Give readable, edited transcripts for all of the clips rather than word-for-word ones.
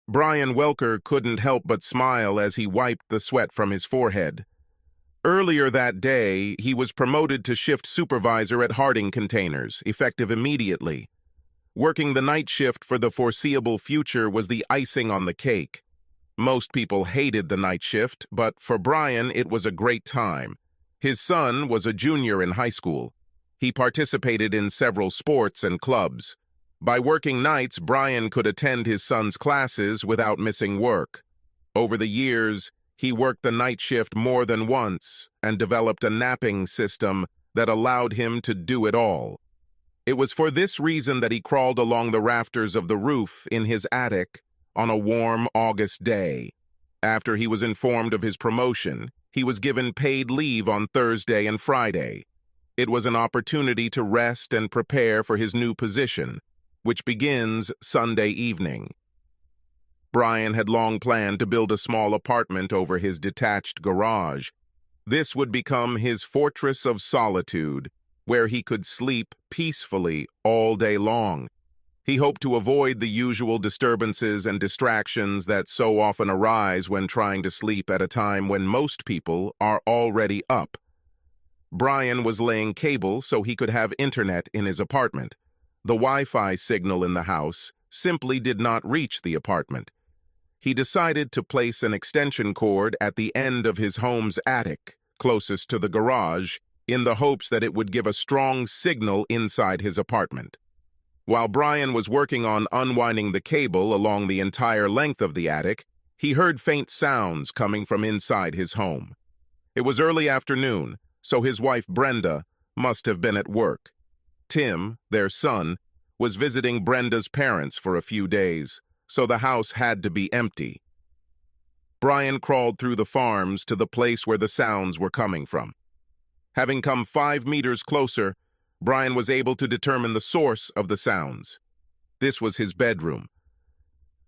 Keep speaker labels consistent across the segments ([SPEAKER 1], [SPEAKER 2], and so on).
[SPEAKER 1] Brian Welker couldn't help but smile as he wiped the sweat from his forehead. Earlier that day, he was promoted to shift supervisor at Harding Containers, effective immediately. Working the night shift for the foreseeable future was the icing on the cake. Most people hated the night shift, but for Brian, it was a great time. His son was a junior in high school. He participated in several sports and clubs. By working nights, Brian could attend his son's classes without missing work. Over the years, he worked the night shift more than once and developed a napping system that allowed him to do it all. It was for this reason that he crawled along the rafters of the roof in his attic on a warm August day. After he was informed of his promotion, he was given paid leave on Thursday and Friday. It was an opportunity to rest and prepare for his new position, which begins Sunday evening. Brian had long planned to build a small apartment over his detached garage. This would become his fortress of solitude, where he could sleep peacefully all day long. He hoped to avoid the usual disturbances and distractions that so often arise when trying to sleep at a time when most people are already up. Brian was laying cable so he could have internet in his apartment. The Wi-Fi signal in the house simply did not reach the apartment. He decided to place an extension cord at the end of his home's attic, closest to the garage, in the hopes that it would give a strong signal inside his apartment. While Brian was working on unwinding the cable along the entire length of the attic, he heard faint sounds coming from inside his home. It was early afternoon, so his wife Brenda must have been at work. Tim, their son, was visiting Brenda's parents for a few days, so the house had to be empty. Brian crawled through the farms to the place where the sounds were coming from. Having come 5 meters closer, Brian was able to determine the source of the sounds. This was his bedroom.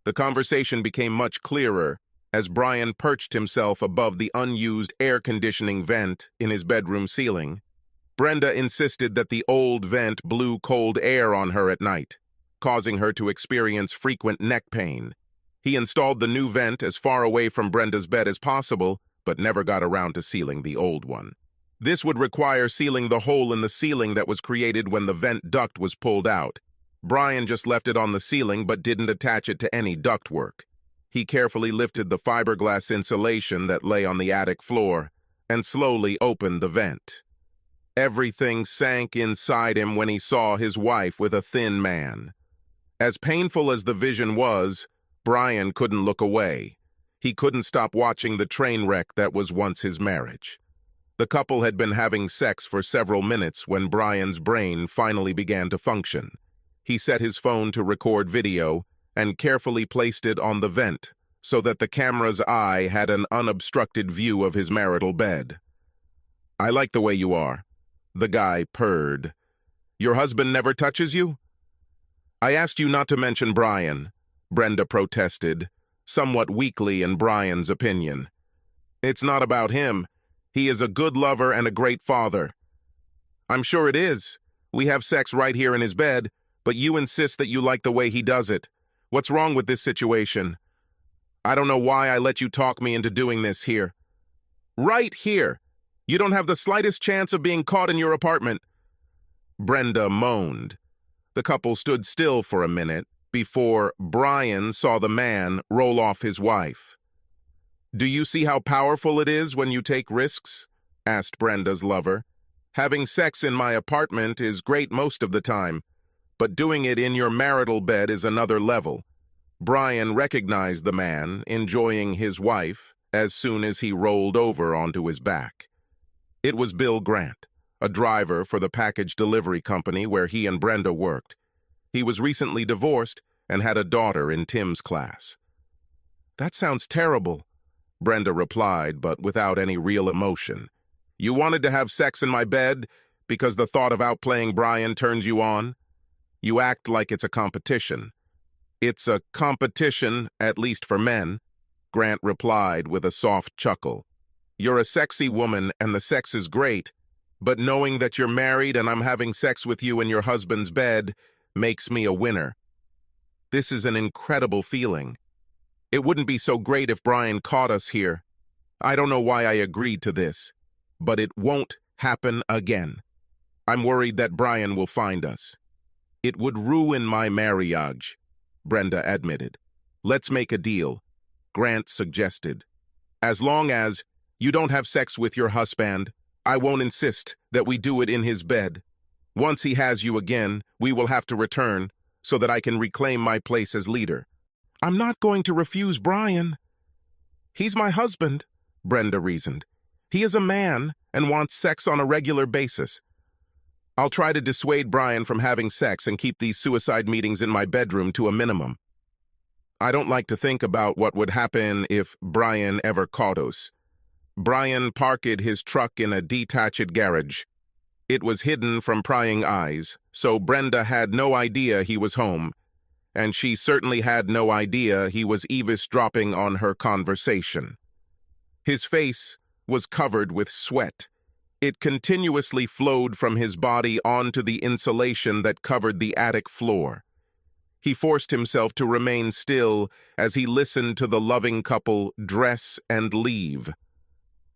[SPEAKER 1] The conversation became much clearer as Brian perched himself above the unused air conditioning vent in his bedroom ceiling. Brenda insisted that the old vent blew cold air on her at night, causing her to experience frequent neck pain. He installed the new vent as far away from Brenda's bed as possible, but never got around to sealing the old one. This would require sealing the hole in the ceiling that was created when the vent duct was pulled out. Brian just left it on the ceiling but didn't attach it to any ductwork. He carefully lifted the fiberglass insulation that lay on the attic floor and slowly opened the vent. Everything sank inside him when he saw his wife with a thin man. As painful as the vision was, Brian couldn't look away. He couldn't stop watching the train wreck that was once his marriage. The couple had been having sex for several minutes when Brian's brain finally began to function. He set his phone to record video and carefully placed it on the vent so that the camera's eye had an unobstructed view of his marital bed. "I like the way you are," the guy purred. "Your husband never touches you?" "I asked you not to mention Brian," Brenda protested, somewhat weakly in Brian's opinion. "It's not about him. He is a good lover and a great father." "I'm sure it is. We have sex right here in his bed, but you insist that you like the way he does it. What's wrong with this situation?" "I don't know why I let you talk me into doing this here." "Right here. You don't have the slightest chance of being caught in your apartment." Brenda moaned. The couple stood still for a minute before Brian saw the man roll off his wife. "Do you see how powerful it is when you take risks?" asked Brenda's lover. "Having sex in my apartment is great most of the time, but doing it in your marital bed is another level." Brian recognized the man enjoying his wife as soon as he rolled over onto his back. It was Bill Grant, a driver for the package delivery company where he and Brenda worked. He was recently divorced and had a daughter in Tim's class. "That sounds terrible," Brenda replied, but without any real emotion. "You wanted to have sex in my bed because the thought of outplaying Brian turns you on? You act like it's a competition." "It's a competition, at least for men," Grant replied with a soft chuckle. "You're a sexy woman and the sex is great, but knowing that you're married and I'm having sex with you in your husband's bed makes me a winner. This is an incredible feeling." It wouldn't be so great if Brian caught us here. I don't know why I agreed to this, but it won't happen again. I'm worried that Brian will find us. It would ruin my marriage, Brenda admitted. Let's make a deal, Grant suggested. As long as you don't have sex with your husband, I won't insist that we do it in his bed. Once he has you again, we will have to return so that I can reclaim my place as leader. I'm not going to refuse Brian. He's my husband, Brenda reasoned. He is a man and wants sex on a regular basis. I'll try to dissuade Brian from having sex and keep these suicide meetings in my bedroom to a minimum. I don't like to think about what would happen if Brian ever caught us. Brian parked his truck in a detached garage. It was hidden from prying eyes, so Brenda had no idea he was home, and she certainly had no idea he was eavesdropping on her conversation. His face was covered with sweat. It continuously flowed from his body onto the insulation that covered the attic floor. He forced himself to remain still as he listened to the loving couple dress and leave.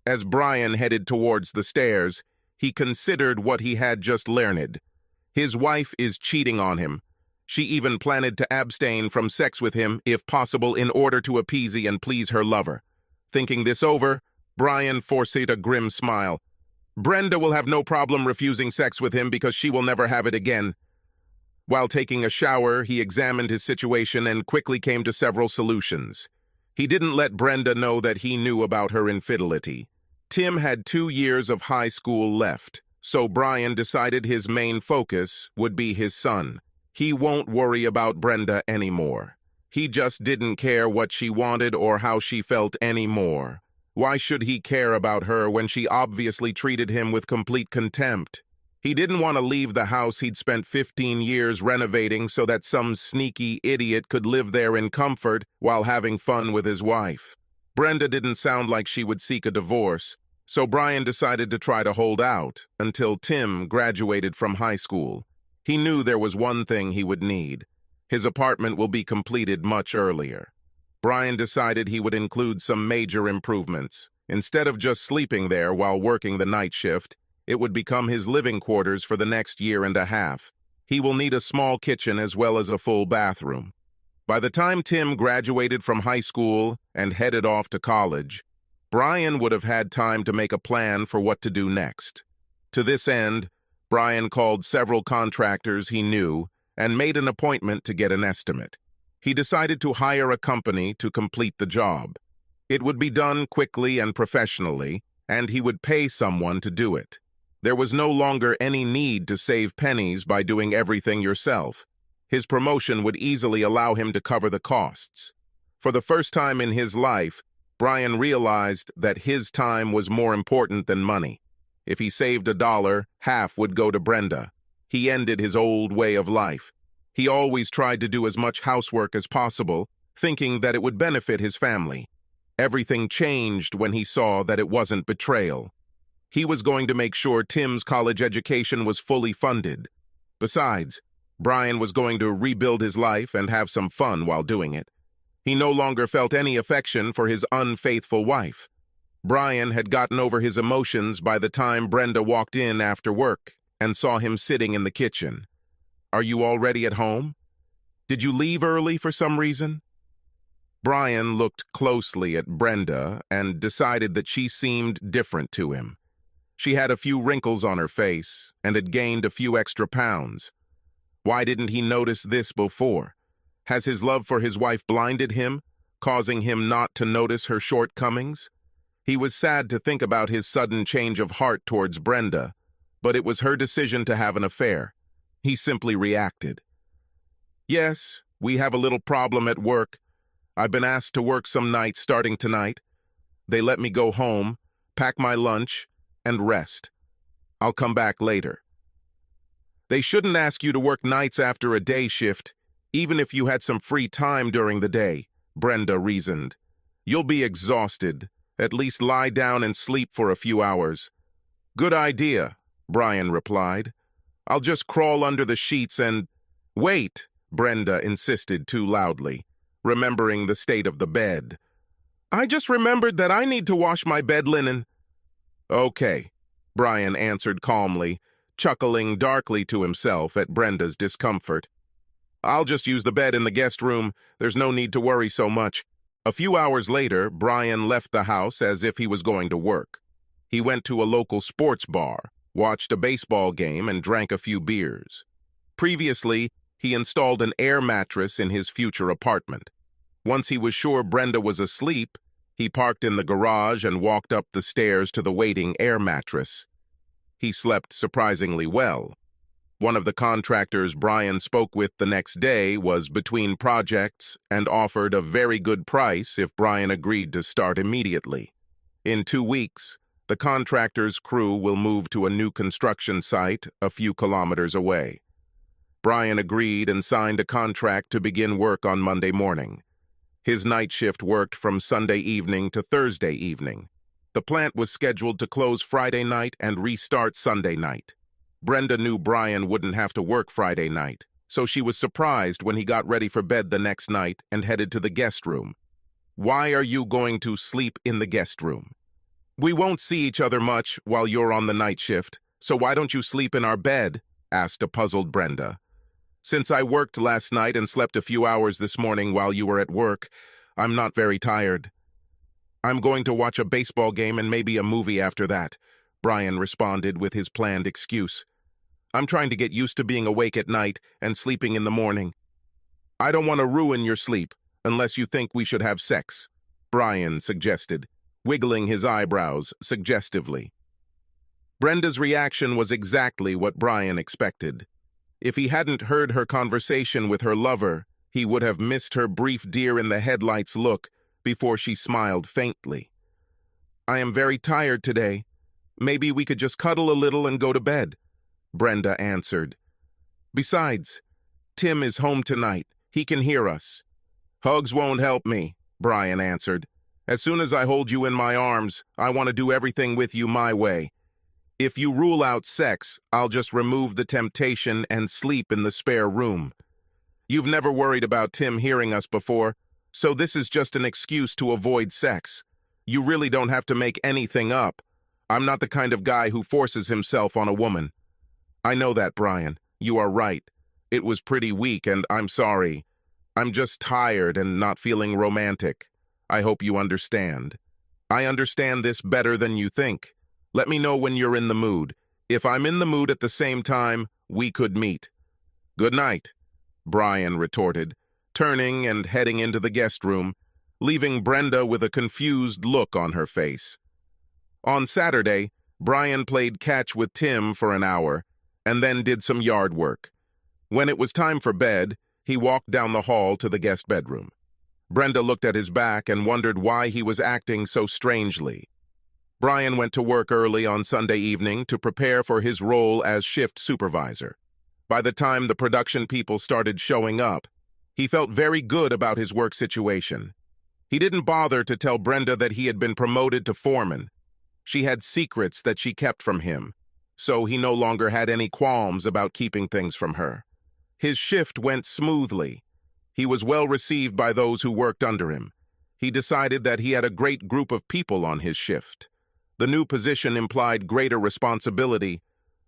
[SPEAKER 1] As Brian headed towards the stairs, he considered what he had just learned. His wife is cheating on him. She even planned to abstain from sex with him, if possible, in order to appease and please her lover. Thinking this over, Brian forced a grim smile. Brenda will have no problem refusing sex with him because she will never have it again. While taking a shower, he examined his situation and quickly came to several solutions. He didn't let Brenda know that he knew about her infidelity. Tim had 2 years of high school left, so Brian decided his main focus would be his son. He won't worry about Brenda anymore. He just didn't care what she wanted or how she felt anymore. Why should he care about her when she obviously treated him with complete contempt? He didn't want to leave the house he'd spent 15 years renovating so that some sneaky idiot could live there in comfort while having fun with his wife. Brenda didn't sound like she would seek a divorce, so Brian decided to try to hold out until Tim graduated from high school. He knew there was one thing he would need. His apartment will be completed much earlier. Brian decided he would include some major improvements. Instead of just sleeping there while working the night shift, it would become his living quarters for the next year and a half. He will need a small kitchen as well as a full bathroom. By the time Tim graduated from high school and headed off to college, Brian would have had time to make a plan for what to do next. To this end, Brian called several contractors he knew and made an appointment to get an estimate. He decided to hire a company to complete the job. It would be done quickly and professionally, and he would pay someone to do it. There was no longer any need to save pennies by doing everything yourself. His promotion would easily allow him to cover the costs. For the first time in his life, Brian realized that his time was more important than money. If he saved $1, half would go to Brenda. He ended his old way of life. He always tried to do as much housework as possible, thinking that it would benefit his family. Everything changed when he saw that it wasn't betrayal. He was going to make sure Tim's college education was fully funded. Besides, Brian was going to rebuild his life and have some fun while doing it. He no longer felt any affection for his unfaithful wife. Brian had gotten over his emotions by the time Brenda walked in after work and saw him sitting in the kitchen. Are you already at home? Did you leave early for some reason? Brian looked closely at Brenda and decided that she seemed different to him. She had a few wrinkles on her face and had gained a few extra pounds. Why didn't he notice this before? Has his love for his wife blinded him, causing him not to notice her shortcomings? He was sad to think about his sudden change of heart towards Brenda, but it was her decision to have an affair. He simply reacted. Yes, we have a little problem at work. I've been asked to work some nights starting tonight. They let me go home, pack my lunch, and rest. I'll come back later. They shouldn't ask you to work nights after a day shift, even if you had some free time during the day, Brenda reasoned. You'll be exhausted. At least lie down and sleep for a few hours. Good idea, Brian replied. I'll just crawl under the sheets and... Wait, Brenda insisted too loudly. remembering the state of the bed. "I just remembered that I need to wash my bed linen." "Okay," Brian answered calmly, chuckling darkly to himself at Brenda's discomfort. "I'll just use the bed in the guest room. There's no need to worry so much." A few hours later, Brian left the house as if he was going to work. He went to a local sports bar, watched a baseball game, and drank a few beers. Previously, he installed an air mattress in his future apartment. Once he was sure Brenda was asleep, he parked in the garage and walked up the stairs to the waiting air mattress. He slept surprisingly well. One of the contractors Brian spoke with the next day was between projects and offered a very good price if Brian agreed to start immediately. In 2 weeks, the contractor's crew will move to a new construction site a few kilometers away. Brian agreed and signed a contract to begin work on Monday morning. His night shift worked from Sunday evening to Thursday evening. The plant was scheduled to close Friday night and restart Sunday night. Brenda knew Brian wouldn't have to work Friday night, so she was surprised when he got ready for bed the next night and headed to the guest room. "Why are you going to sleep in the guest room?" "We won't see each other much while you're on the night shift, so why don't you sleep in our bed?" asked a puzzled Brenda. "Since I worked last night and slept a few hours this morning while you were at work, I'm not very tired." "I'm going to watch a baseball game and maybe a movie after that," Brian responded with his planned excuse. "I'm trying to get used to being awake at night and sleeping in the morning." "I don't want to ruin your sleep unless you think we should have sex," Brian suggested, wiggling his eyebrows suggestively. Brenda's reaction was exactly what Brian expected. If he hadn't heard her conversation with her lover, he would have missed her brief deer-in-the-headlights look before she smiled faintly. "I am very tired today. Maybe we could just cuddle a little and go to bed," Brenda answered. "Besides, Tim is home tonight. He can hear us." "Hugs won't help me," Brian answered. "As soon as I hold you in my arms, I want to do everything with you my way. If you rule out sex, I'll just remove the temptation and sleep in the spare room. You've never worried about Tim hearing us before, so this is just an excuse to avoid sex. You really don't have to make anything up. I'm not the kind of guy who forces himself on a woman." "I know that, Brian. You are right. It was pretty weak, and I'm sorry. I'm just tired and not feeling romantic. I hope you understand." "I understand this better than you think. Let me know when you're in the mood. If I'm in the mood at the same time, we could meet." "Good night," Brian retorted, turning and heading into the guest room, leaving Brenda with a confused look on her face. On Saturday, Brian played catch with Tim for an hour, and then did some yard work. When it was time for bed, he walked down the hall to the guest bedroom. Brenda looked at his back and wondered why he was acting so strangely. Brian went to work early on Sunday evening to prepare for his role as shift supervisor. By the time the production people started showing up, he felt very good about his work situation. He didn't bother to tell Brenda that he had been promoted to foreman. She had secrets that she kept from him, so he no longer had any qualms about keeping things from her. His shift went smoothly. He was well received by those who worked under him. He decided that he had a great group of people on his shift. The new position implied greater responsibility,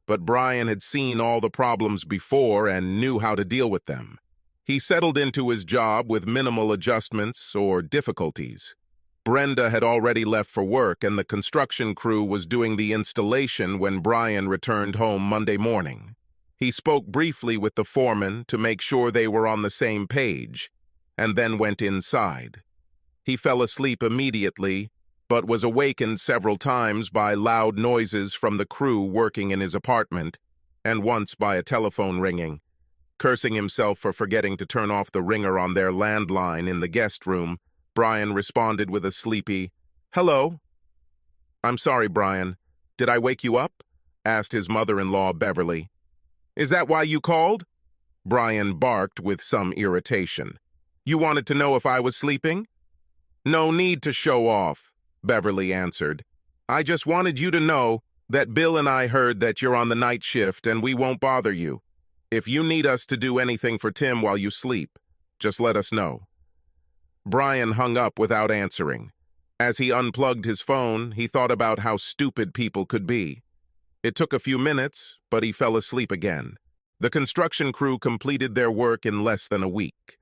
[SPEAKER 1] but Brian had seen all the problems before and knew how to deal with them. He settled into his job with minimal adjustments or difficulties. Brenda had already left for work, and the construction crew was doing the installation when Brian returned home Monday morning. He spoke briefly with the foreman to make sure they were on the same page, and then went inside. He fell asleep immediately, but was awakened several times by loud noises from the crew working in his apartment, and once by a telephone ringing. Cursing himself for forgetting to turn off the ringer on their landline in the guest room, Brian responded with a sleepy, "Hello." "I'm sorry, Brian. Did I wake you up?" asked his mother-in-law, Beverly. "Is that why you called?" Brian barked with some irritation. "You wanted to know if I was sleeping?" "No need to show off," Beverly answered. "I just wanted you to know that Bill and I heard that you're on the night shift and we won't bother you. If you need us to do anything for Tim while you sleep, just let us know." Brian hung up without answering. As he unplugged his phone, he thought about how stupid people could be. It took a few minutes, but he fell asleep again. The construction crew completed their work in less than a week.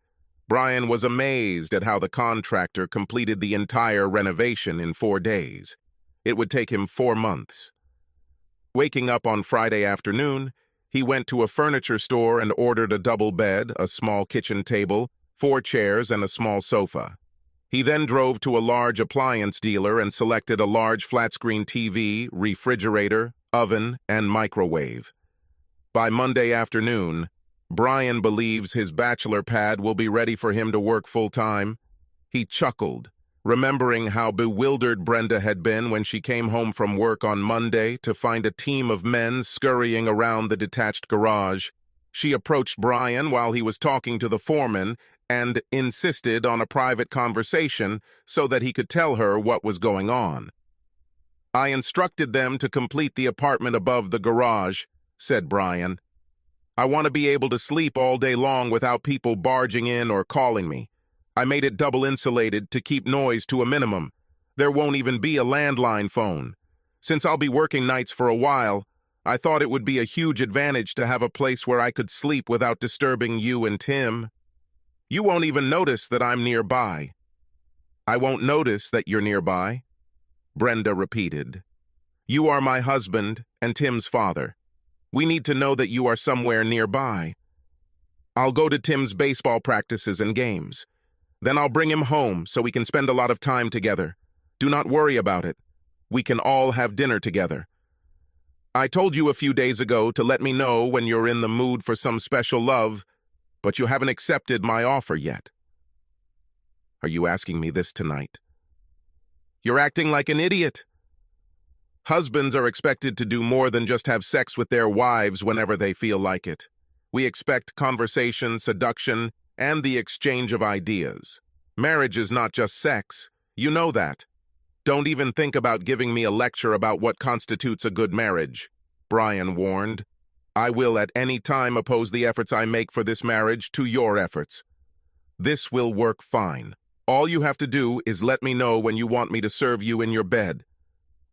[SPEAKER 1] Brian was amazed at how the contractor completed the entire renovation in 4 days. It would take him 4 months. Waking up on Friday afternoon, he went to a furniture store and ordered a double bed, a small kitchen table, 4 chairs, and a small sofa. He then drove to a large appliance dealer and selected a large flat-screen TV, refrigerator, oven, and microwave. By Monday afternoon, Brian believes his bachelor pad will be ready for him to work full-time. He chuckled, remembering how bewildered Brenda had been when she came home from work on Monday to find a team of men scurrying around the detached garage. She approached Brian while he was talking to the foreman and insisted on a private conversation so that he could tell her what was going on. "I instructed them to complete the apartment above the garage," said Brian. "I want to be able to sleep all day long without people barging in or calling me. I made it double insulated to keep noise to a minimum. There won't even be a landline phone. Since I'll be working nights for a while, I thought it would be a huge advantage to have a place where I could sleep without disturbing you and Tim. You won't even notice that I'm nearby." "I won't notice that you're nearby," Brenda repeated. "You are my husband and Tim's father. We need to know that you are somewhere nearby. I'll go to Tim's baseball practices and games. Then I'll bring him home so we can spend a lot of time together. Do not worry about it. We can all have dinner together. I told you a few days ago to let me know when you're in the mood for some special love, but you haven't accepted my offer yet." "Are you asking me this tonight?" "You're acting like an idiot. Husbands are expected to do more than just have sex with their wives whenever they feel like it. We expect conversation, seduction, and the exchange of ideas. Marriage is not just sex. You know that. Don't even think about giving me a lecture about what constitutes a good marriage," Brian warned. "I will at any time oppose the efforts I make for this marriage to your efforts. This will work fine. All you have to do is let me know when you want me to serve you in your bed."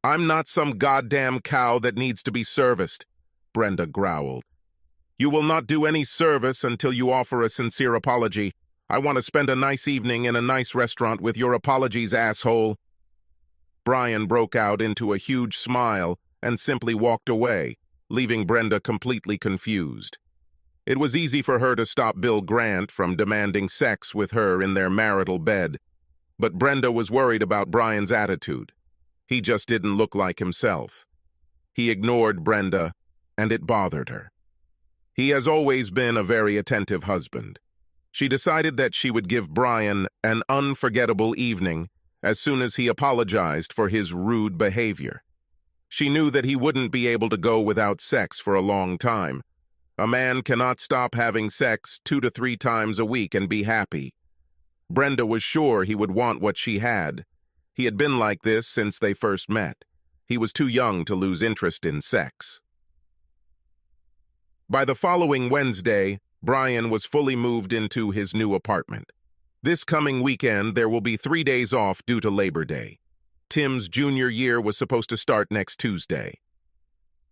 [SPEAKER 1] "I'm not some goddamn cow that needs to be serviced," Brenda growled. "You will not do any service until you offer a sincere apology. I want to spend a nice evening in a nice restaurant with your apologies, asshole." Brian broke out into a huge smile and simply walked away, leaving Brenda completely confused. It was easy for her to stop Bill Grant from demanding sex with her in their marital bed, but Brenda was worried about Brian's attitude. He just didn't look like himself. He ignored Brenda, and it bothered her. He has always been a very attentive husband. She decided that she would give Brian an unforgettable evening as soon as he apologized for his rude behavior. She knew that he wouldn't be able to go without sex for a long time. A man cannot stop having sex 2 to 3 times a week and be happy. Brenda was sure he would want what she had. He had been like this since they first met. He was too young to lose interest in sex. By the following Wednesday, Brian was fully moved into his new apartment. This coming weekend, there will be 3 days off due to Labor Day. Tim's junior year was supposed to start next Tuesday.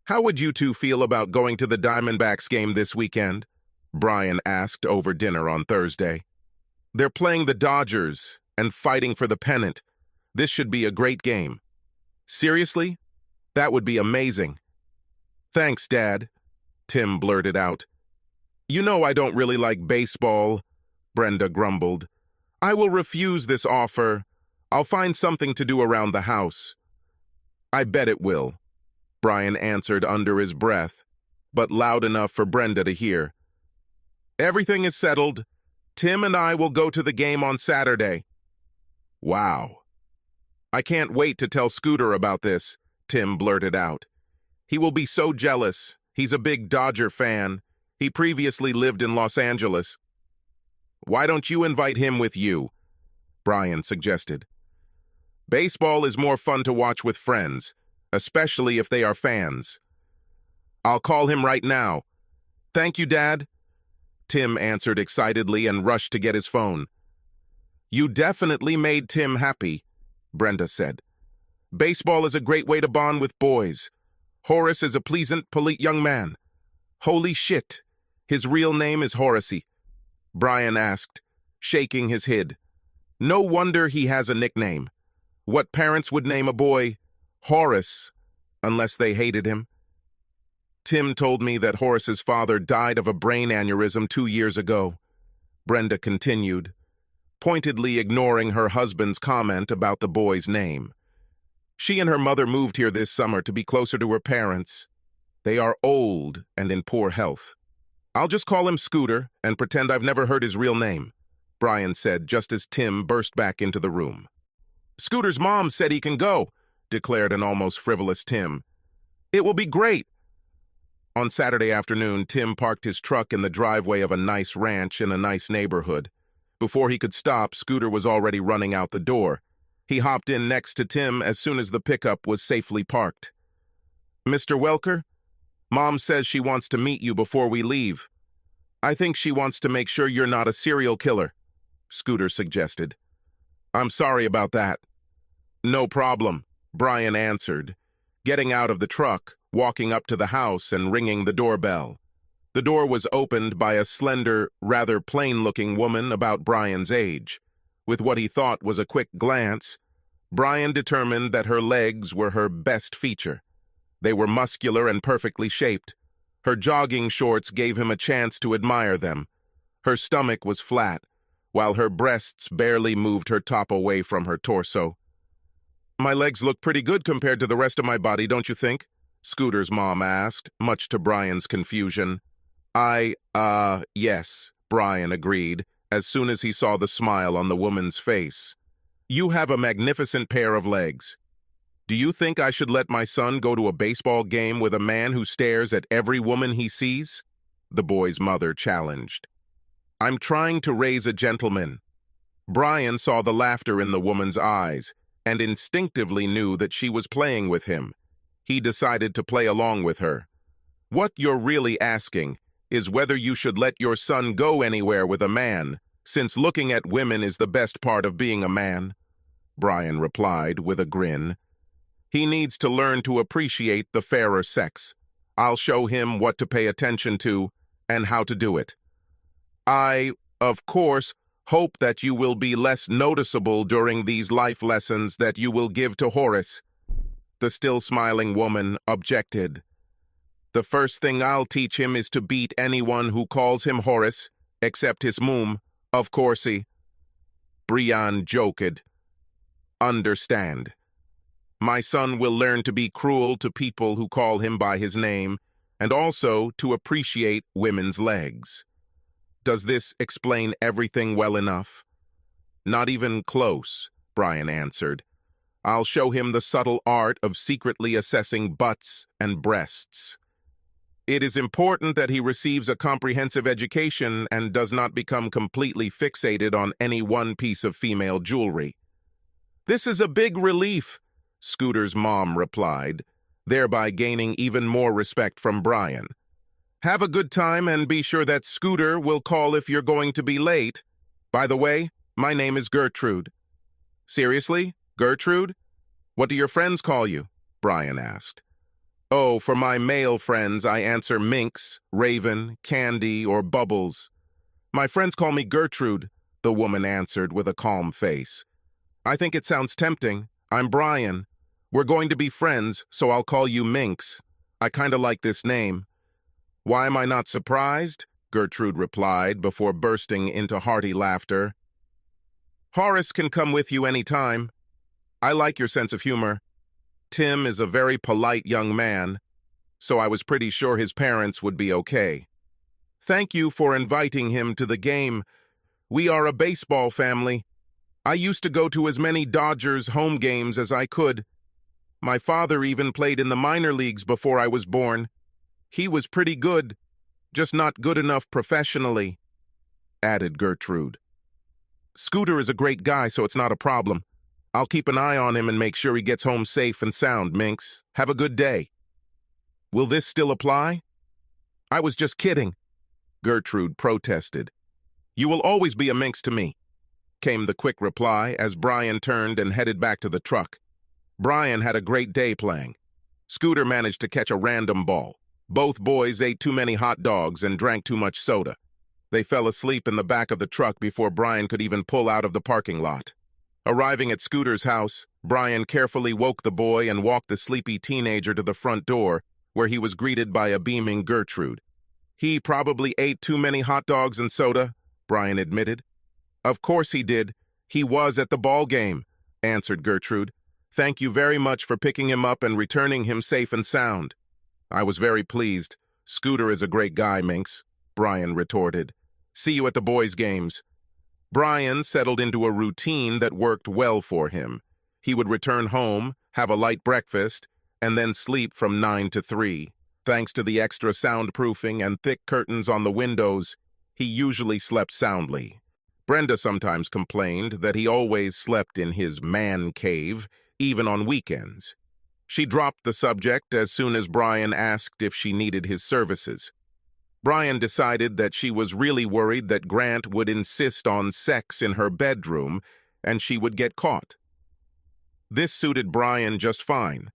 [SPEAKER 1] "How would you two feel about going to the Diamondbacks game this weekend?" Brian asked over dinner on Thursday. "They're playing the Dodgers and fighting for the pennant. This should be a great game." "Seriously? That would be amazing." "Thanks, Dad," Tim blurted out. "You know I don't really like baseball," Brenda grumbled. "I will refuse this offer. I'll find something to do around the house." "I bet it will," Brian answered under his breath, but loud enough for Brenda to hear. "Everything is settled. Tim and I will go to the game on Saturday." "Wow." "I can't wait to tell Scooter about this," Tim blurted out. "He will be so jealous. He's a big Dodger fan. He previously lived in Los Angeles." "Why don't you invite him with you?" Brian suggested. "Baseball is more fun to watch with friends, especially if they are fans." "I'll call him right now." "Thank you, Dad," Tim answered excitedly and rushed to get his phone. You definitely made Tim happy, Brenda said. Baseball is a great way to bond with boys. Horace is a pleasant, polite young man. Holy shit, his real name is Horacy, Brian asked, shaking his head. No wonder he has a nickname. What parents would name a boy Horace, unless they hated him? Tim told me that Horace's father died of a brain aneurysm 2 years ago, Brenda continued, pointedly ignoring her husband's comment about the boy's name. She and her mother moved here this summer to be closer to her parents. They are old and in poor health. I'll just call him Scooter and pretend I've never heard his real name, Brian said just as Tim burst back into the room. Scooter's mom said he can go, declared an almost frivolous Tim. It will be great. On Saturday afternoon, Tim parked his truck in the driveway of a nice ranch in a nice neighborhood. Before he could stop, Scooter was already running out the door. He hopped in next to Tim as soon as the pickup was safely parked. Mr. Welker, Mom says she wants to meet you before we leave. I think she wants to make sure you're not a serial killer, Scooter suggested. I'm sorry about that. No problem, Brian answered, getting out of the truck, walking up to the house and ringing the doorbell. The door was opened by a slender, rather plain-looking woman about Brian's age. With what he thought was a quick glance, Brian determined that her legs were her best feature. They were muscular and perfectly shaped. Her jogging shorts gave him a chance to admire them. Her stomach was flat, while her breasts barely moved her top away from her torso. My legs look pretty good compared to the rest of my body, don't you think? Scooter's mom asked, much to Brian's confusion. Yes, Brian agreed, as soon as he saw the smile on the woman's face. You have a magnificent pair of legs. Do you think I should let my son go to a baseball game with a man who stares at every woman he sees? The boy's mother challenged. I'm trying to raise a gentleman. Brian saw the laughter in the woman's eyes and instinctively knew that she was playing with him. He decided to play along with her. What you're really asking is whether you should let your son go anywhere with a man, since looking at women is the best part of being a man, Brian replied with a grin. He needs to learn to appreciate the fairer sex. I'll show him what to pay attention to and how to do it. I, of course, hope that you will be less noticeable during these life lessons that you will give to Horace, the still smiling woman objected. The first thing I'll teach him is to beat anyone who calls him Horace, except his mum, of coursey. Brian joked. Understand. My son will learn to be cruel to people who call him by his name, and also to appreciate women's legs. Does this explain everything well enough? Not even close, Brian answered. I'll show him the subtle art of secretly assessing butts and breasts. It is important that he receives a comprehensive education and does not become completely fixated on any one piece of female jewelry. This is a big relief, Scooter's mom replied, thereby gaining even more respect from Brian. Have a good time and be sure that Scooter will call if you're going to be late. By the way, my name is Gertrude. Seriously, Gertrude? What do your friends call you? Brian asked. Oh, for my male friends, I answer Minx, Raven, Candy, or Bubbles. My friends call me Gertrude, the woman answered with a calm face. I think it sounds tempting. I'm Brian. We're going to be friends, so I'll call you Minx. I kinda like this name. Why am I not surprised? Gertrude replied before bursting into hearty laughter. Horace can come with you any time. I like your sense of humor. Tim is a very polite young man, so I was pretty sure his parents would be okay. Thank you for inviting him to the game. We are a baseball family. I used to go to as many Dodgers home games as I could. My father even played in the minor leagues before I was born. He was pretty good, just not good enough professionally, added Gertrude. Scooter is a great guy, so it's not a problem. I'll keep an eye on him and make sure he gets home safe and sound, Minx. Have a good day. Will this still apply? I was just kidding, Gertrude protested. You will always be a Minx to me. came the quick reply as Brian turned and headed back to the truck. Brian had a great day playing. Scooter managed to catch a random ball. Both boys ate too many hot dogs and drank too much soda. They fell asleep in the back of the truck before Brian could even pull out of the parking lot. Arriving at Scooter's house, Brian carefully woke the boy and walked the sleepy teenager to the front door, where he was greeted by a beaming Gertrude. "He probably ate too many hot dogs and soda," Brian admitted. "Of course he did. He was at the ball game," answered Gertrude. "Thank you very much for picking him up and returning him safe and sound." "I was very pleased. Scooter is a great guy, Minx," Brian retorted. "See you at the boys' games." Brian settled into a routine that worked well for him. He would return home, have a light breakfast, and then sleep from 9 to 3. Thanks to the extra soundproofing and thick curtains on the windows, he usually slept soundly. Brenda sometimes complained that he always slept in his man cave, even on weekends. She dropped the subject as soon as Brian asked if she needed his services. Brian decided that she was really worried that Grant would insist on sex in her bedroom and she would get caught. This suited Brian just fine.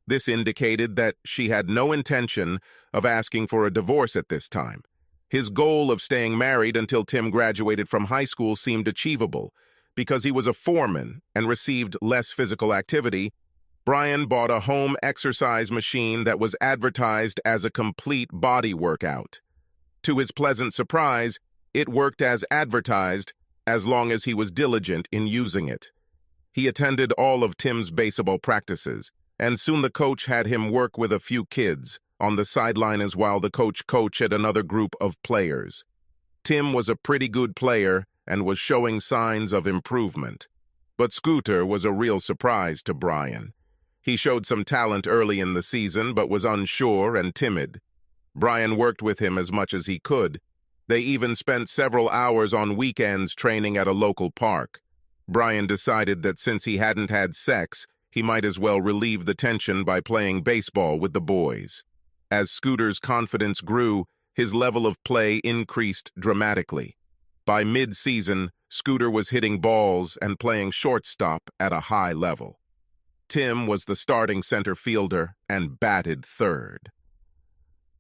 [SPEAKER 1] This indicated that she had no intention of asking for a divorce at this time. His goal of staying married until Tim graduated from high school seemed achievable. Because he was a foreman and received less physical activity, Brian bought a home exercise machine that was advertised as a complete body workout. To his pleasant surprise, it worked as advertised as long as he was diligent in using it. He attended all of Tim's baseball practices, and soon the coach had him work with a few kids on the sideline as while the coach coached another group of players. Tim was a pretty good player and was showing signs of improvement. But Scooter was a real surprise to Brian. He showed some talent early in the season, but was unsure and timid. Brian worked with him as much as he could. They even spent several hours on weekends training at a local park. Brian decided that since he hadn't had sex, he might as well relieve the tension by playing baseball with the boys. As Scooter's confidence grew, his level of play increased dramatically. By mid-season, Scooter was hitting balls and playing shortstop at a high level. Tim was the starting center fielder and batted third.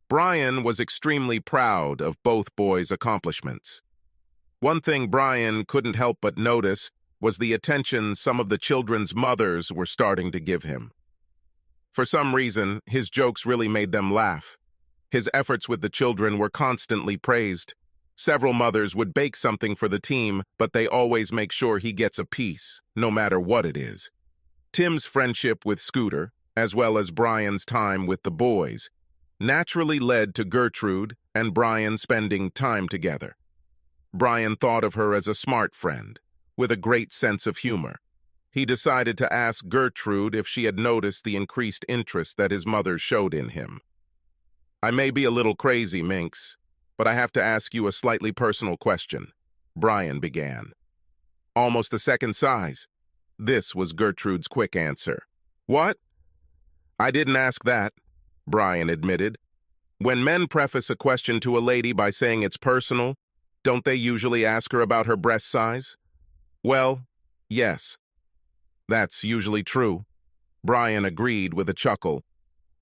[SPEAKER 1] Brian was extremely proud of both boys' accomplishments. One thing Brian couldn't help but notice was the attention some of the children's mothers were starting to give him. For some reason, his jokes really made them laugh. His efforts with the children were constantly praised. Several mothers would bake something for the team, but they always make sure he gets a piece, no matter what it is. Tim's friendship with Scooter, as well as Brian's time with the boys, naturally led to Gertrude and Brian spending time together. Brian thought of her as a smart friend, with a great sense of humor. He decided to ask Gertrude if she had noticed the increased interest that his mother showed in him. "I may be a little crazy, Minx, but I have to ask you a slightly personal question," Brian began. "Almost the second size." This was Gertrude's quick answer. "What?" "I didn't ask that," Brian admitted. "When men preface a question to a lady by saying it's personal, don't they usually ask her about her breast size?" "Well, yes. That's usually true," Brian agreed with a chuckle.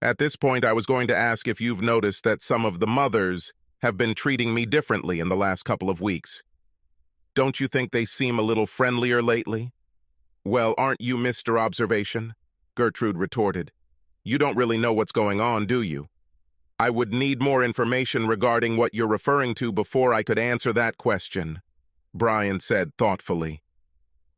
[SPEAKER 1] "At this point, I was going to ask if you've noticed that some of the mothers have been treating me differently in the last couple of weeks. Don't you think they seem a little friendlier lately?" "Well, aren't you Mr. Observation?" Gertrude retorted. "You don't really know what's going on, do you?" "I would need more information regarding what you're referring to before I could answer that question," Brian said thoughtfully.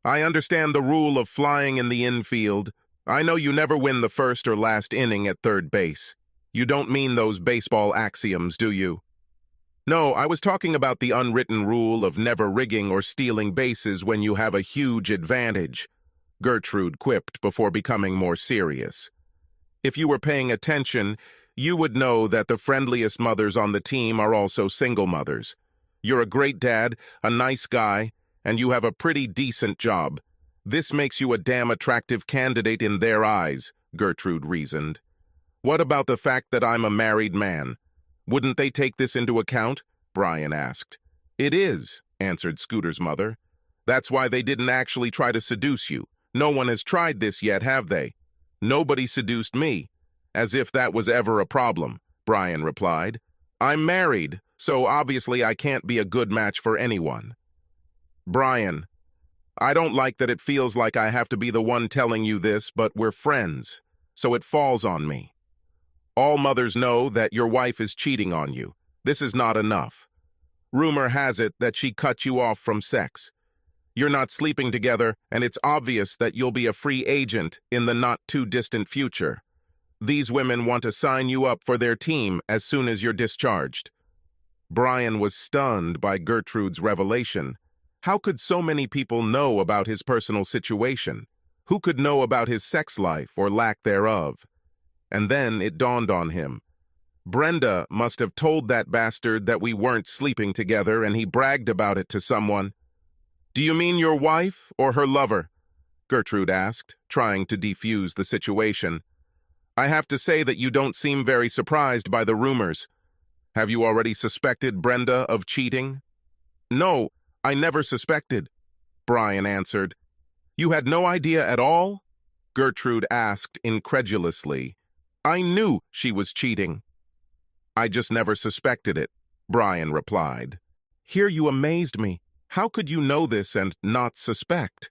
[SPEAKER 1] "I understand the rule of flying in the infield. I know you never win the first or last inning at third base. You don't mean those baseball axioms, do you?" "No, I was talking about the unwritten rule of never rigging or stealing bases when you have a huge advantage," Gertrude quipped before becoming more serious. "If you were paying attention, you would know that the friendliest mothers on the team are also single mothers. You're a great dad, a nice guy, and you have a pretty decent job. This makes you a damn attractive candidate in their eyes," Gertrude reasoned. "What about the fact that I'm a married man? Wouldn't they take this into account?" Brian asked. "It is," answered Scooter's mother. That's why they didn't actually try to seduce you. No one has tried this yet, have they? Nobody seduced me. As if that was ever a problem, Brian replied. I'm married, so obviously I can't be a good match for anyone. Brian, I don't like that it feels like I have to be the one telling you this, but we're friends, so it falls on me. All mothers know that your wife is cheating on you. This is not enough. Rumor has it that she cut you off from sex. You're not sleeping together, and it's obvious that you'll be a free agent in the not-too-distant future. These women want to sign you up for their team as soon as you're discharged. Brian was stunned by Gertrude's revelation. How could so many people know about his personal situation? Who could know about his sex life or lack thereof? And then it dawned on him. Brenda must have told that bastard that we weren't sleeping together, and he bragged about it to someone. Do you mean your wife or her lover? Gertrude asked, trying to defuse the situation. I have to say that you don't seem very surprised by the rumors. Have you already suspected Brenda of cheating? No, I never suspected, Brian answered. You had no idea at all? Gertrude asked incredulously. I knew she was cheating. I just never suspected it, Brian replied. Here you amazed me. How could you know this and not suspect?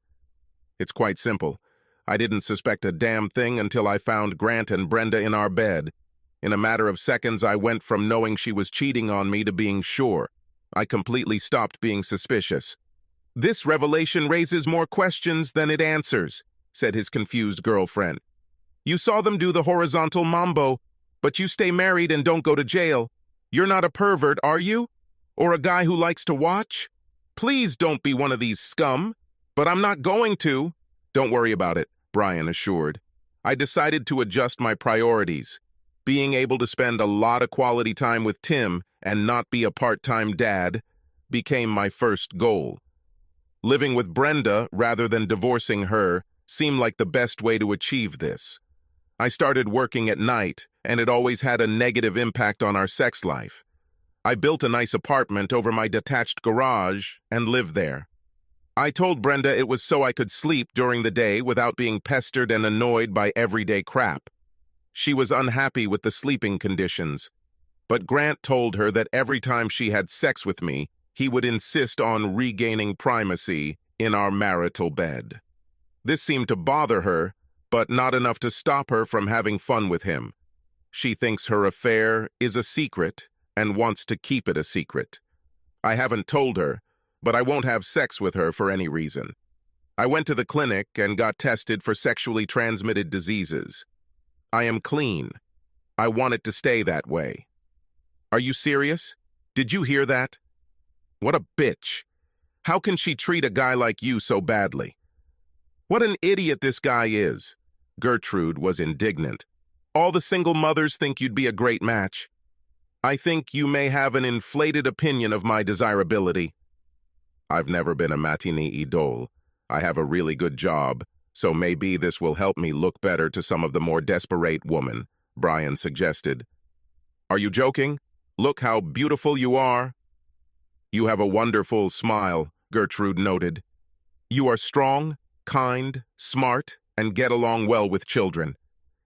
[SPEAKER 1] It's quite simple. I didn't suspect a damn thing until I found Grant and Brenda in our bed. In a matter of seconds, I went from knowing she was cheating on me to being sure. I completely stopped being suspicious. This revelation raises more questions than it answers, said his confused girlfriend. You saw them do the horizontal mambo, but you stay married and don't go to jail. You're not a pervert, are you? Or a guy who likes to watch? Please don't be one of these scum. But I'm not going to. Don't worry about it, Brian assured. I decided to adjust my priorities. Being able to spend a lot of quality time with Tim and not be a part-time dad became my first goal. Living with Brenda rather than divorcing her seemed like the best way to achieve this. I started working at night, and it always had a negative impact on our sex life. I built a nice apartment over my detached garage and lived there. I told Brenda it was so I could sleep during the day without being pestered and annoyed by everyday crap. She was unhappy with the sleeping conditions, but Grant told her that every time she had sex with me, he would insist on regaining primacy in our marital bed. This seemed to bother her, but not enough to stop her from having fun with him. She thinks her affair is a secret and wants to keep it a secret. I haven't told her, but I won't have sex with her for any reason. I went to the clinic and got tested for sexually transmitted diseases. I am clean. I want it to stay that way. Are you serious? Did you hear that? What a bitch. How can she treat a guy like you so badly? What an idiot this guy is. Gertrude was indignant. All the single mothers think you'd be a great match. I think you may have an inflated opinion of my desirability. I've never been a matinee idol. I have a really good job, so maybe this will help me look better to some of the more desperate women, Brian suggested. Are you joking? Look how beautiful you are. You have a wonderful smile, Gertrude noted. You are strong, kind, smart, and get along well with children.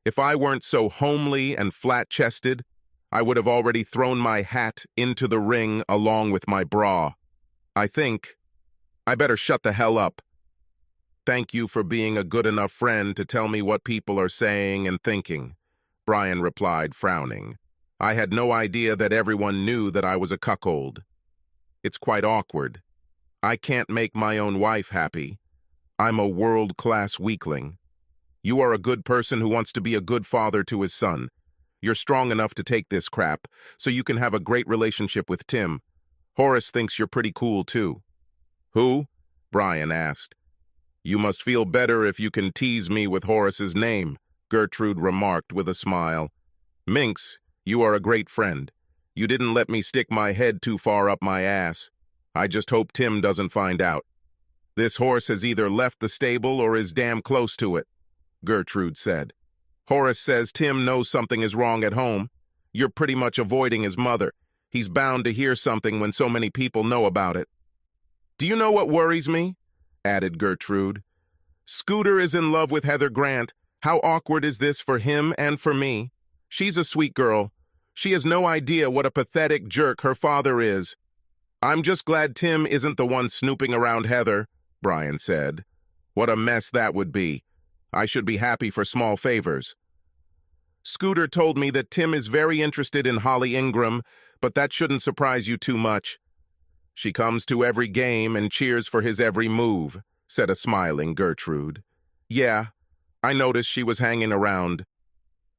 [SPEAKER 1] If I weren't so homely and flat-chested, I would have already thrown my hat into the ring along with my bra. I think I better shut the hell up. Thank you for being a good enough friend to tell me what people are saying and thinking, Brian replied, frowning. I had no idea that everyone knew that I was a cuckold. It's quite awkward. I can't make my own wife happy. I'm a world-class weakling. You are a good person who wants to be a good father to his son. You're strong enough to take this crap, so you can have a great relationship with Tim. Horace thinks you're pretty cool, too. Who? Brian asked. You must feel better if you can tease me with Horace's name, Gertrude remarked with a smile. Minx, you are a great friend. You didn't let me stick my head too far up my ass. I just hope Tim doesn't find out. This horse has either left the stable or is damn close to it, Gertrude said. Horace says Tim knows something is wrong at home. You're pretty much avoiding his mother. He's bound to hear something when so many people know about it. Do you know what worries me? added Gertrude. Scooter is in love with Heather Grant. How awkward is this for him and for me? She's a sweet girl. She has no idea what a pathetic jerk her father is. I'm just glad Tim isn't the one snooping around Heather, Brian said. What a mess that would be. I should be happy for small favors. Scooter told me that Tim is very interested in Holly Ingram, but that shouldn't surprise you too much. She comes to every game and cheers for his every move, said a smiling Gertrude. Yeah, I noticed she was hanging around.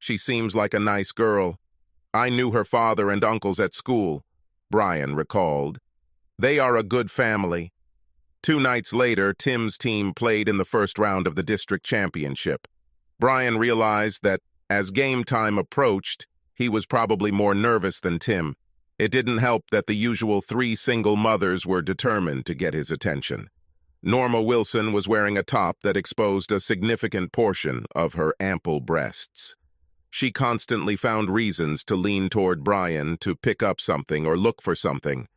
[SPEAKER 1] She seems like a nice girl. I knew her father and uncles at school, Brian recalled. They are a good family. 2 nights later, Tim's team played in the first round of the district championship. Brian realized that as game time approached, he was probably more nervous than Tim. It didn't help that the usual 3 single mothers were determined to get his attention. Norma Wilson was wearing a top that exposed a significant portion of her ample breasts. She constantly found reasons to lean toward Brian to pick up something or look for something.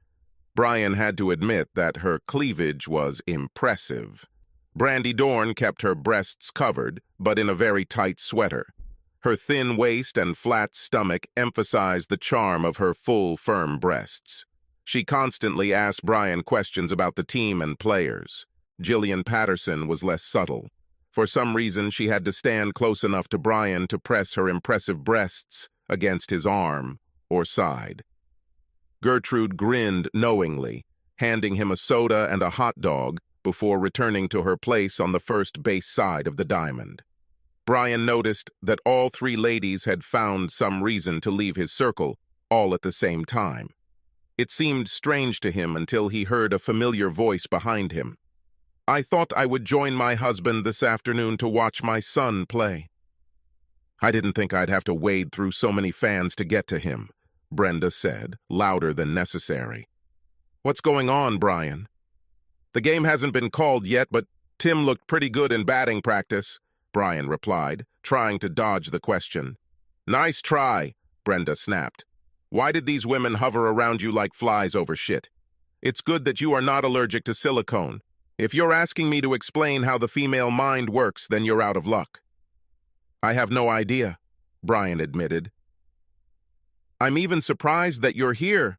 [SPEAKER 1] Brian had to admit that her cleavage was impressive. Brandy Dorn kept her breasts covered, but in a very tight sweater. Her thin waist and flat stomach emphasized the charm of her full, firm breasts. She constantly asked Brian questions about the team and players. Jillian Patterson was less subtle. For some reason, she had to stand close enough to Brian to press her impressive breasts against his arm or side. Gertrude grinned knowingly, handing him a soda and a hot dog before returning to her place on the first base side of the diamond. Brian noticed that all 3 ladies had found some reason to leave his circle, all at the same time. It seemed strange to him until he heard a familiar voice behind him. I thought I would join my husband this afternoon to watch my son play. I didn't think I'd have to wade through so many fans to get to him, Brenda said, louder than necessary. What's going on, Brian? The game hasn't been called yet, but Tim looked pretty good in batting practice, Brian replied, trying to dodge the question. Nice try, Brenda snapped. Why did these women hover around you like flies over shit? It's good that you are not allergic to silicone. If you're asking me to explain how the female mind works, then you're out of luck. I have no idea, Brian admitted. I'm even surprised that you're here.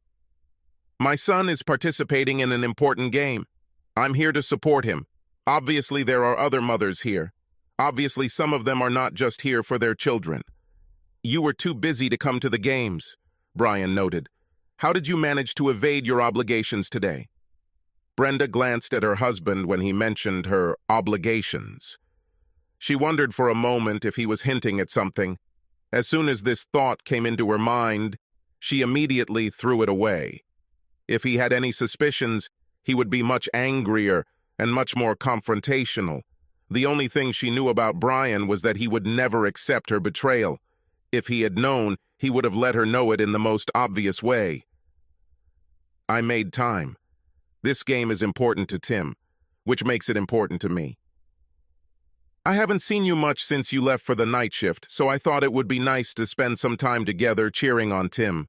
[SPEAKER 1] My son is participating in an important game. I'm here to support him. Obviously, there are other mothers here. Obviously, some of them are not just here for their children. You were too busy to come to the games, Brian noted. How did you manage to evade your obligations today? Brenda glanced at her husband when he mentioned her obligations. She wondered for a moment if he was hinting at something. As soon as this thought came into her mind, she immediately threw it away. If he had any suspicions, he would be much angrier and much more confrontational. The only thing she knew about Brian was that he would never accept her betrayal. If he had known, he would have let her know it in the most obvious way. I made time. This game is important to Tim, which makes it important to me. I haven't seen you much since you left for the night shift, so I thought it would be nice to spend some time together cheering on Tim,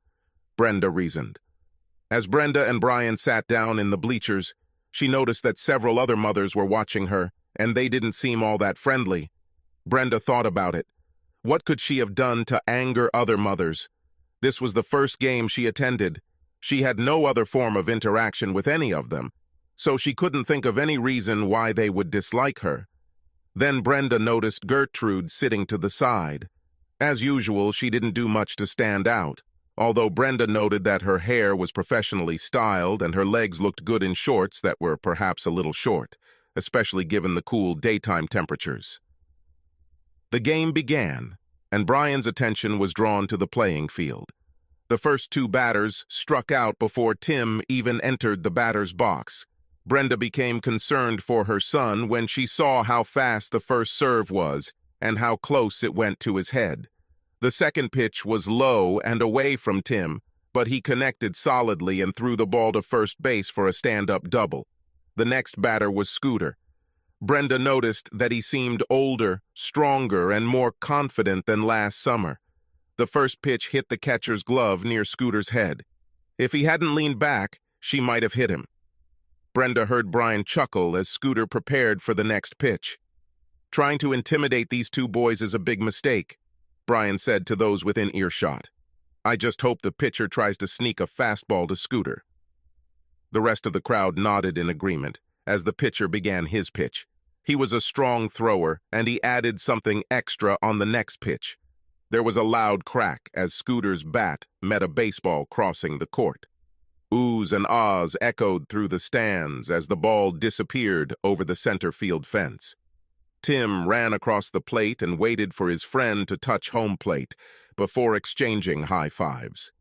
[SPEAKER 1] Brenda reasoned. As Brenda and Brian sat down in the bleachers, she noticed that several other mothers were watching her, and they didn't seem all that friendly. Brenda thought about it. What could she have done to anger other mothers? This was the first game she attended. She had no other form of interaction with any of them, so she couldn't think of any reason why they would dislike her. Then Brenda noticed Gertrude sitting to the side. As usual, she didn't do much to stand out, although Brenda noted that her hair was professionally styled and her legs looked good in shorts that were perhaps a little short, especially given the cool daytime temperatures. The game began, and Brian's attention was drawn to the playing field. The first 2 batters struck out before Tim even entered the batter's box. Brenda became concerned for her son when she saw how fast the first serve was and how close it went to his head. The second pitch was low and away from Tim, but he connected solidly and threw the ball to first base for a stand-up double. The next batter was Scooter. Brenda noticed that he seemed older, stronger, and more confident than last summer. The first pitch hit the catcher's glove near Scooter's head. If he hadn't leaned back, she might have hit him. Brenda heard Brian chuckle as Scooter prepared for the next pitch. "Trying to intimidate these two boys is a big mistake," Brian said to those within earshot. "I just hope the pitcher tries to sneak a fastball to Scooter." The rest of the crowd nodded in agreement as the pitcher began his pitch. He was a strong thrower, and he added something extra on the next pitch. There was a loud crack as Scooter's bat met a baseball crossing the court. Oohs and ahs echoed through the stands as the ball disappeared over the center field fence. Tim ran across the plate and waited for his friend to touch home plate before exchanging high fives.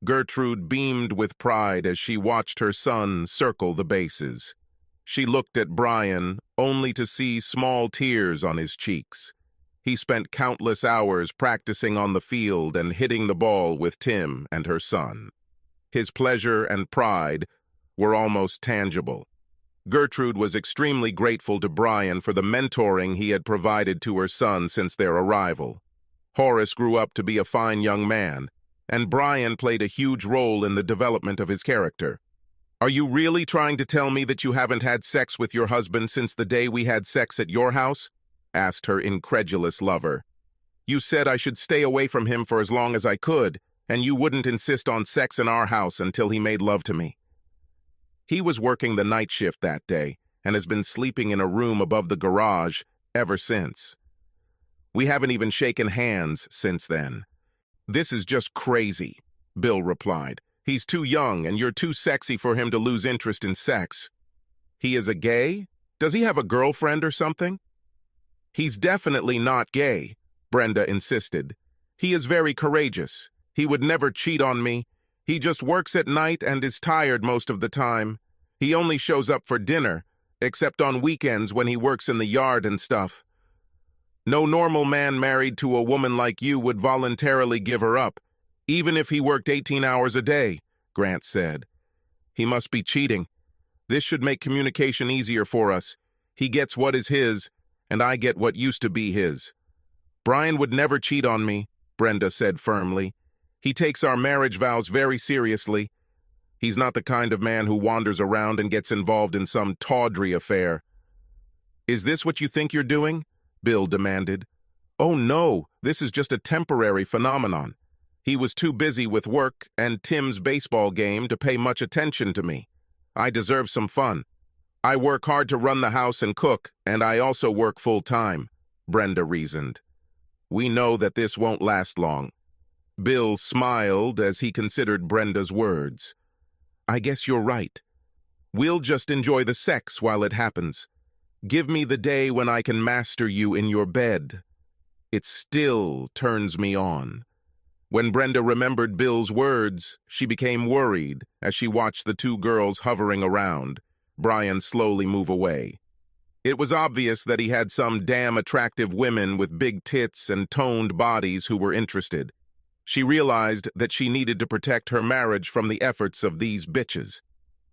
[SPEAKER 1] Gertrude beamed with pride as she watched her son circle the bases. She looked at Brian, only to see small tears on his cheeks. He spent countless hours practicing on the field and hitting the ball with Tim and her son. His pleasure and pride were almost tangible. Gertrude was extremely grateful to Brian for the mentoring he had provided to her son since their arrival. Horace grew up to be a fine young man, and Brian played a huge role in the development of his character. "Are you really trying to tell me that you haven't had sex with your husband since the day we had sex at your house?" asked her incredulous lover. "You said I should stay away from him for as long as I could, and you wouldn't insist on sex in our house until he made love to me." He was working the night shift that day and has been sleeping in a room above the garage ever since. We haven't even shaken hands since then. "This is just crazy," Bill replied. "He's too young and you're too sexy for him to lose interest in sex." "He is a gay? Does he have a girlfriend or something?" "He's definitely not gay," Brenda insisted. "He is very courageous. He would never cheat on me. He just works at night and is tired most of the time. He only shows up for dinner, except on weekends when he works in the yard and stuff. No normal man married to a woman like you would voluntarily give her up, even if he worked 18 hours a day," Grant said. "He must be cheating. This should make communication easier for us. He gets what is his, and I get what used to be his." "Brian would never cheat on me," Brenda said firmly. "He takes our marriage vows very seriously. He's not the kind of man who wanders around and gets involved in some tawdry affair." "Is this what you think you're doing?" Bill demanded. "Oh no, this is just a temporary phenomenon. He was too busy with work and Tim's baseball game to pay much attention to me. I deserve some fun. I work hard to run the house and cook, and I also work full-time," Brenda reasoned. "We know that this won't last long." Bill smiled as he considered Brenda's words. "I guess you're right. We'll just enjoy the sex while it happens. Give me the day when I can master you in your bed. It still turns me on." When Brenda remembered Bill's words, she became worried as she watched the two girls hovering around, Brian slowly move away. It was obvious that he had some damn attractive women with big tits and toned bodies who were interested. She realized that she needed to protect her marriage from the efforts of these bitches.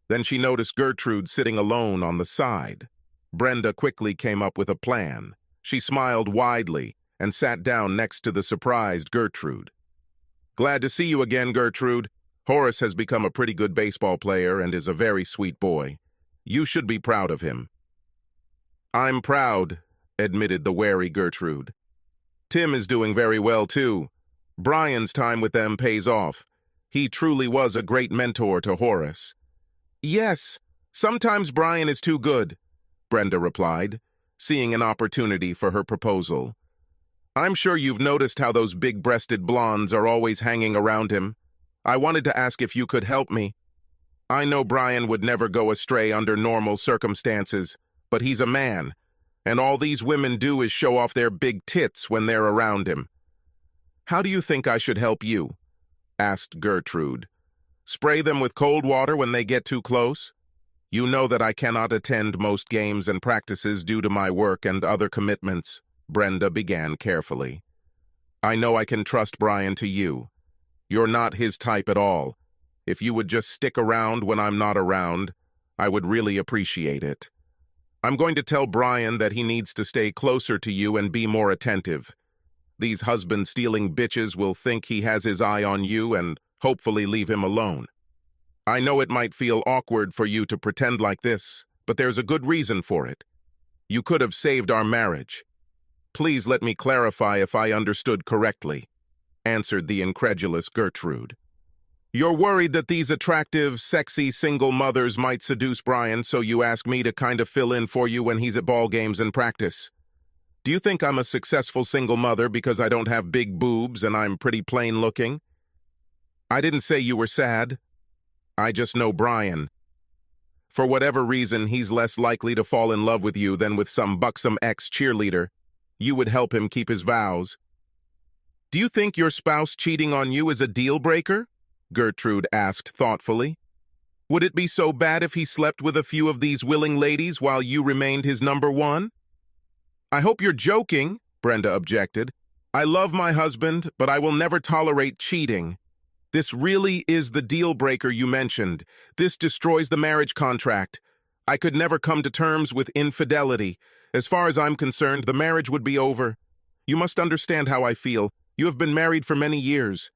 [SPEAKER 1] Then she noticed Gertrude sitting alone on the side. Brenda quickly came up with a plan. She smiled widely and sat down next to the surprised Gertrude. "Glad to see you again, Gertrude. Horace has become a pretty good baseball player and is a very sweet boy. You should be proud of him." "I'm proud," admitted the wary Gertrude. "Tim is doing very well, too. Brian's time with them pays off. He truly was a great mentor to Horace." "Yes, sometimes Brian is too good," Brenda replied, seeing an opportunity for her proposal. "I'm sure you've noticed how those big-breasted blondes are always hanging around him. I wanted to ask if you could help me. I know Brian would never go astray under normal circumstances, but he's a man, and all these women do is show off their big tits when they're around him. How do you think I should help you?" asked Gertrude. "Spray them with cold water when they get too close? You know that I cannot attend most games and practices due to my work and other commitments," Brenda began carefully. "I know I can trust Brian to you. You're not his type at all. If you would just stick around when I'm not around, I would really appreciate it. I'm going to tell Brian that he needs to stay closer to you and be more attentive. These husband-stealing bitches will think he has his eye on you and hopefully leave him alone. I know it might feel awkward for you to pretend like this, but there's a good reason for it. You could have saved our marriage. Please let me clarify if I understood correctly, answered the incredulous Gertrude. You're worried that these attractive, sexy single mothers might seduce Brian, so you ask me to kind of fill in for you when he's at ball games and practice. Do you think I'm a successful single mother because I don't have big boobs and I'm pretty plain looking? I didn't say you were sad. I just know Brian. For whatever reason, he's less likely to fall in love with you than with some buxom ex-cheerleader. You would help him keep his vows. Do you think your spouse cheating on you is a deal breaker? Gertrude asked thoughtfully. Would it be so bad if he slept with a few of these willing ladies while you remained his number one? I hope you're joking, Brenda objected. I love my husband, but I will never tolerate cheating. This really is the deal breaker you mentioned. This destroys the marriage contract. I could never come to terms with infidelity. As far as I'm concerned, the marriage would be over. You must understand how I feel. You have been married for many years.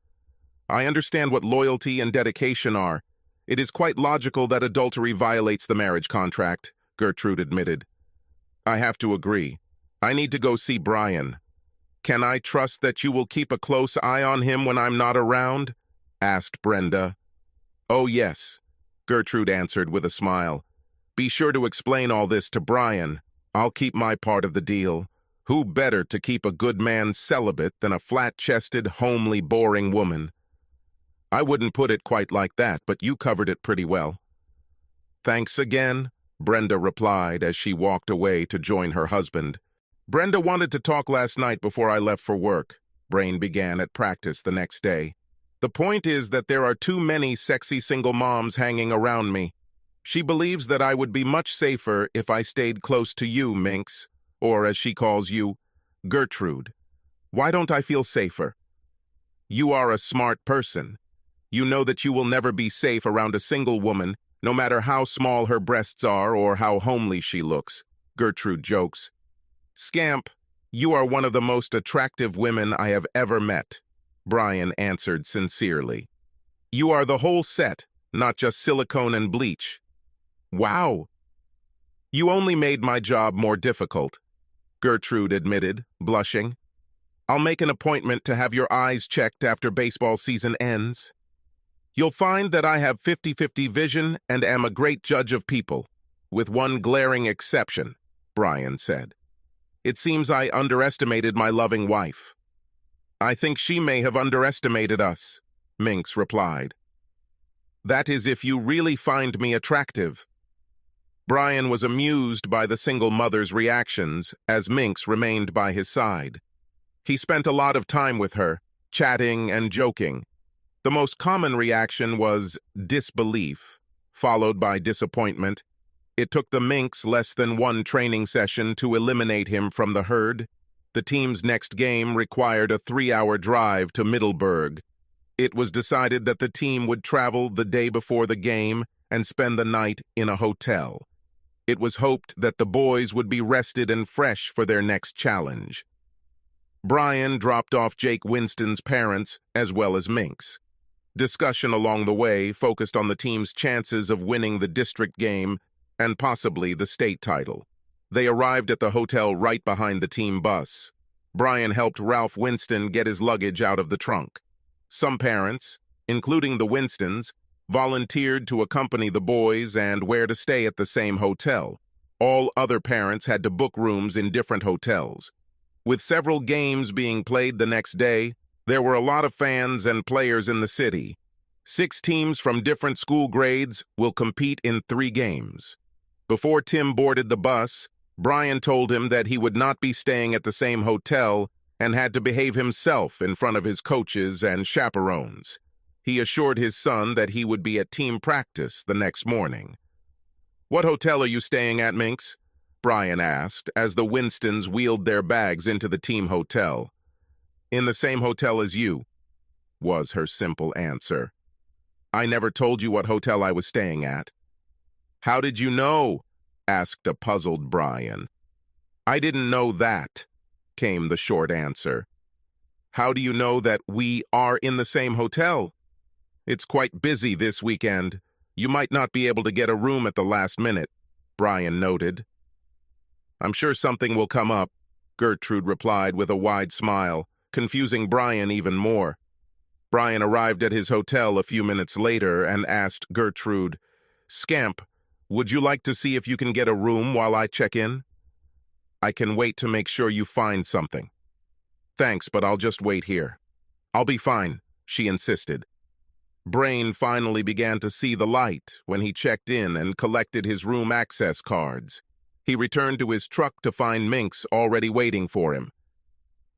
[SPEAKER 1] I understand what loyalty and dedication are. It is quite logical that adultery violates the marriage contract, Gertrude admitted. I have to agree. I need to go see Brian. Can I trust that you will keep a close eye on him when I'm not around? Asked Brenda. Oh, yes, Gertrude answered with a smile. Be sure to explain all this to Brian. I'll keep my part of the deal. Who better to keep a good man celibate than a flat-chested, homely, boring woman? I wouldn't put it quite like that, but you covered it pretty well. Thanks again, Brenda replied as she walked away to join her husband. Brenda wanted to talk last night before I left for work. Brain began at practice the next day. The point is that there are too many sexy single moms hanging around me. She believes that I would be much safer if I stayed close to you, Minx, or as she calls you, Gertrude. Why don't I feel safer? You are a smart person. You know that you will never be safe around a single woman, no matter how small her breasts are or how homely she looks, Gertrude jokes. Scamp, you are one of the most attractive women I have ever met, Brian answered sincerely. You are the whole set, not just silicone and bleach. Wow! You only made my job more difficult, Gertrude admitted, blushing. I'll make an appointment to have your eyes checked after baseball season ends. You'll find that I have 50-50 vision and am a great judge of people, with one glaring exception, Brian said. It seems I underestimated my loving wife. I think she may have underestimated us, Minx replied. That is if you really find me attractive. Brian was amused by the single mother's reactions as Minx remained by his side. He spent a lot of time with her, chatting and joking. The most common reaction was disbelief, followed by disappointment. It took the Minx less than one training session to eliminate him from the herd. The team's next game required a 3-hour drive to Middleburg. It was decided that the team would travel the day before the game and spend the night in a hotel. It was hoped that the boys would be rested and fresh for their next challenge. Brian dropped off Jake Winston's parents as well as Minx. Discussion along the way focused on the team's chances of winning the district game and possibly the state title. They arrived at the hotel right behind the team bus. Brian helped Ralph Winston get his luggage out of the trunk. Some parents, including the Winstons, volunteered to accompany the boys and where to stay at the same hotel. All other parents had to book rooms in different hotels. With several games being played the next day, there were a lot of fans and players in the city. 6 teams from different school grades will compete in 3 games. Before Tim boarded the bus, Brian told him that he would not be staying at the same hotel and had to behave himself in front of his coaches and chaperones. He assured his son that he would be at team practice the next morning. What hotel are you staying at, Minx? Brian asked as the Winstons wheeled their bags into the team hotel. In the same hotel as you, was her simple answer. I never told you what hotel I was staying at. How did you know? Asked a puzzled Brian. I didn't know that, came the short answer. How do you know that we are in the same hotel? It's quite busy this weekend. You might not be able to get a room at the last minute, Brian noted. I'm sure something will come up, Gertrude replied with a wide smile, confusing Brian even more. Brian arrived at his hotel a few minutes later and asked Gertrude, "Scamp, would you like to see if you can get a room while I check in?" "I can wait to make sure you find something." "Thanks, but I'll just wait here." "I'll be fine," she insisted. Brain finally began to see the light when he checked in and collected his room access cards. He returned to his truck to find Minx already waiting for him.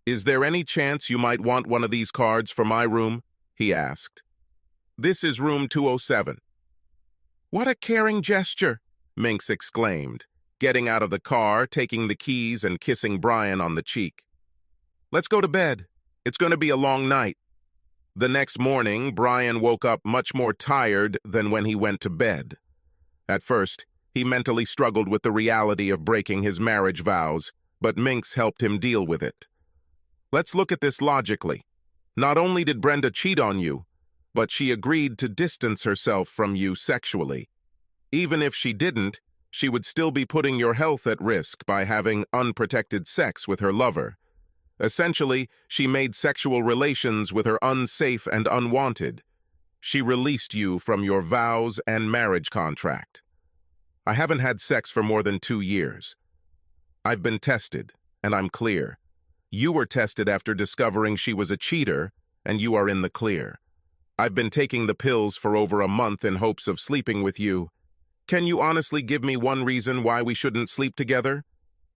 [SPEAKER 1] "Is there any chance you might want one of these cards for my room?" he asked. "This is room 207. "What a caring gesture," Minx exclaimed, getting out of the car, taking the keys and kissing Brian on the cheek. "Let's go to bed. It's going to be a long night." The next morning, Brian woke up much more tired than when he went to bed. At first, he mentally struggled with the reality of breaking his marriage vows, but Minx helped him deal with it. "Let's look at this logically. Not only did Brenda cheat on you, but she agreed to distance herself from you sexually. Even if she didn't, she would still be putting your health at risk by having unprotected sex with her lover. Essentially, she made sexual relations with her unsafe and unwanted. She released you from your vows and marriage contract. I haven't had sex for more than 2 years. I've been tested, and I'm clear. You were tested after discovering she was a cheater, and you are in the clear. I've been taking the pills for over a month in hopes of sleeping with you. Can you honestly give me one reason why we shouldn't sleep together?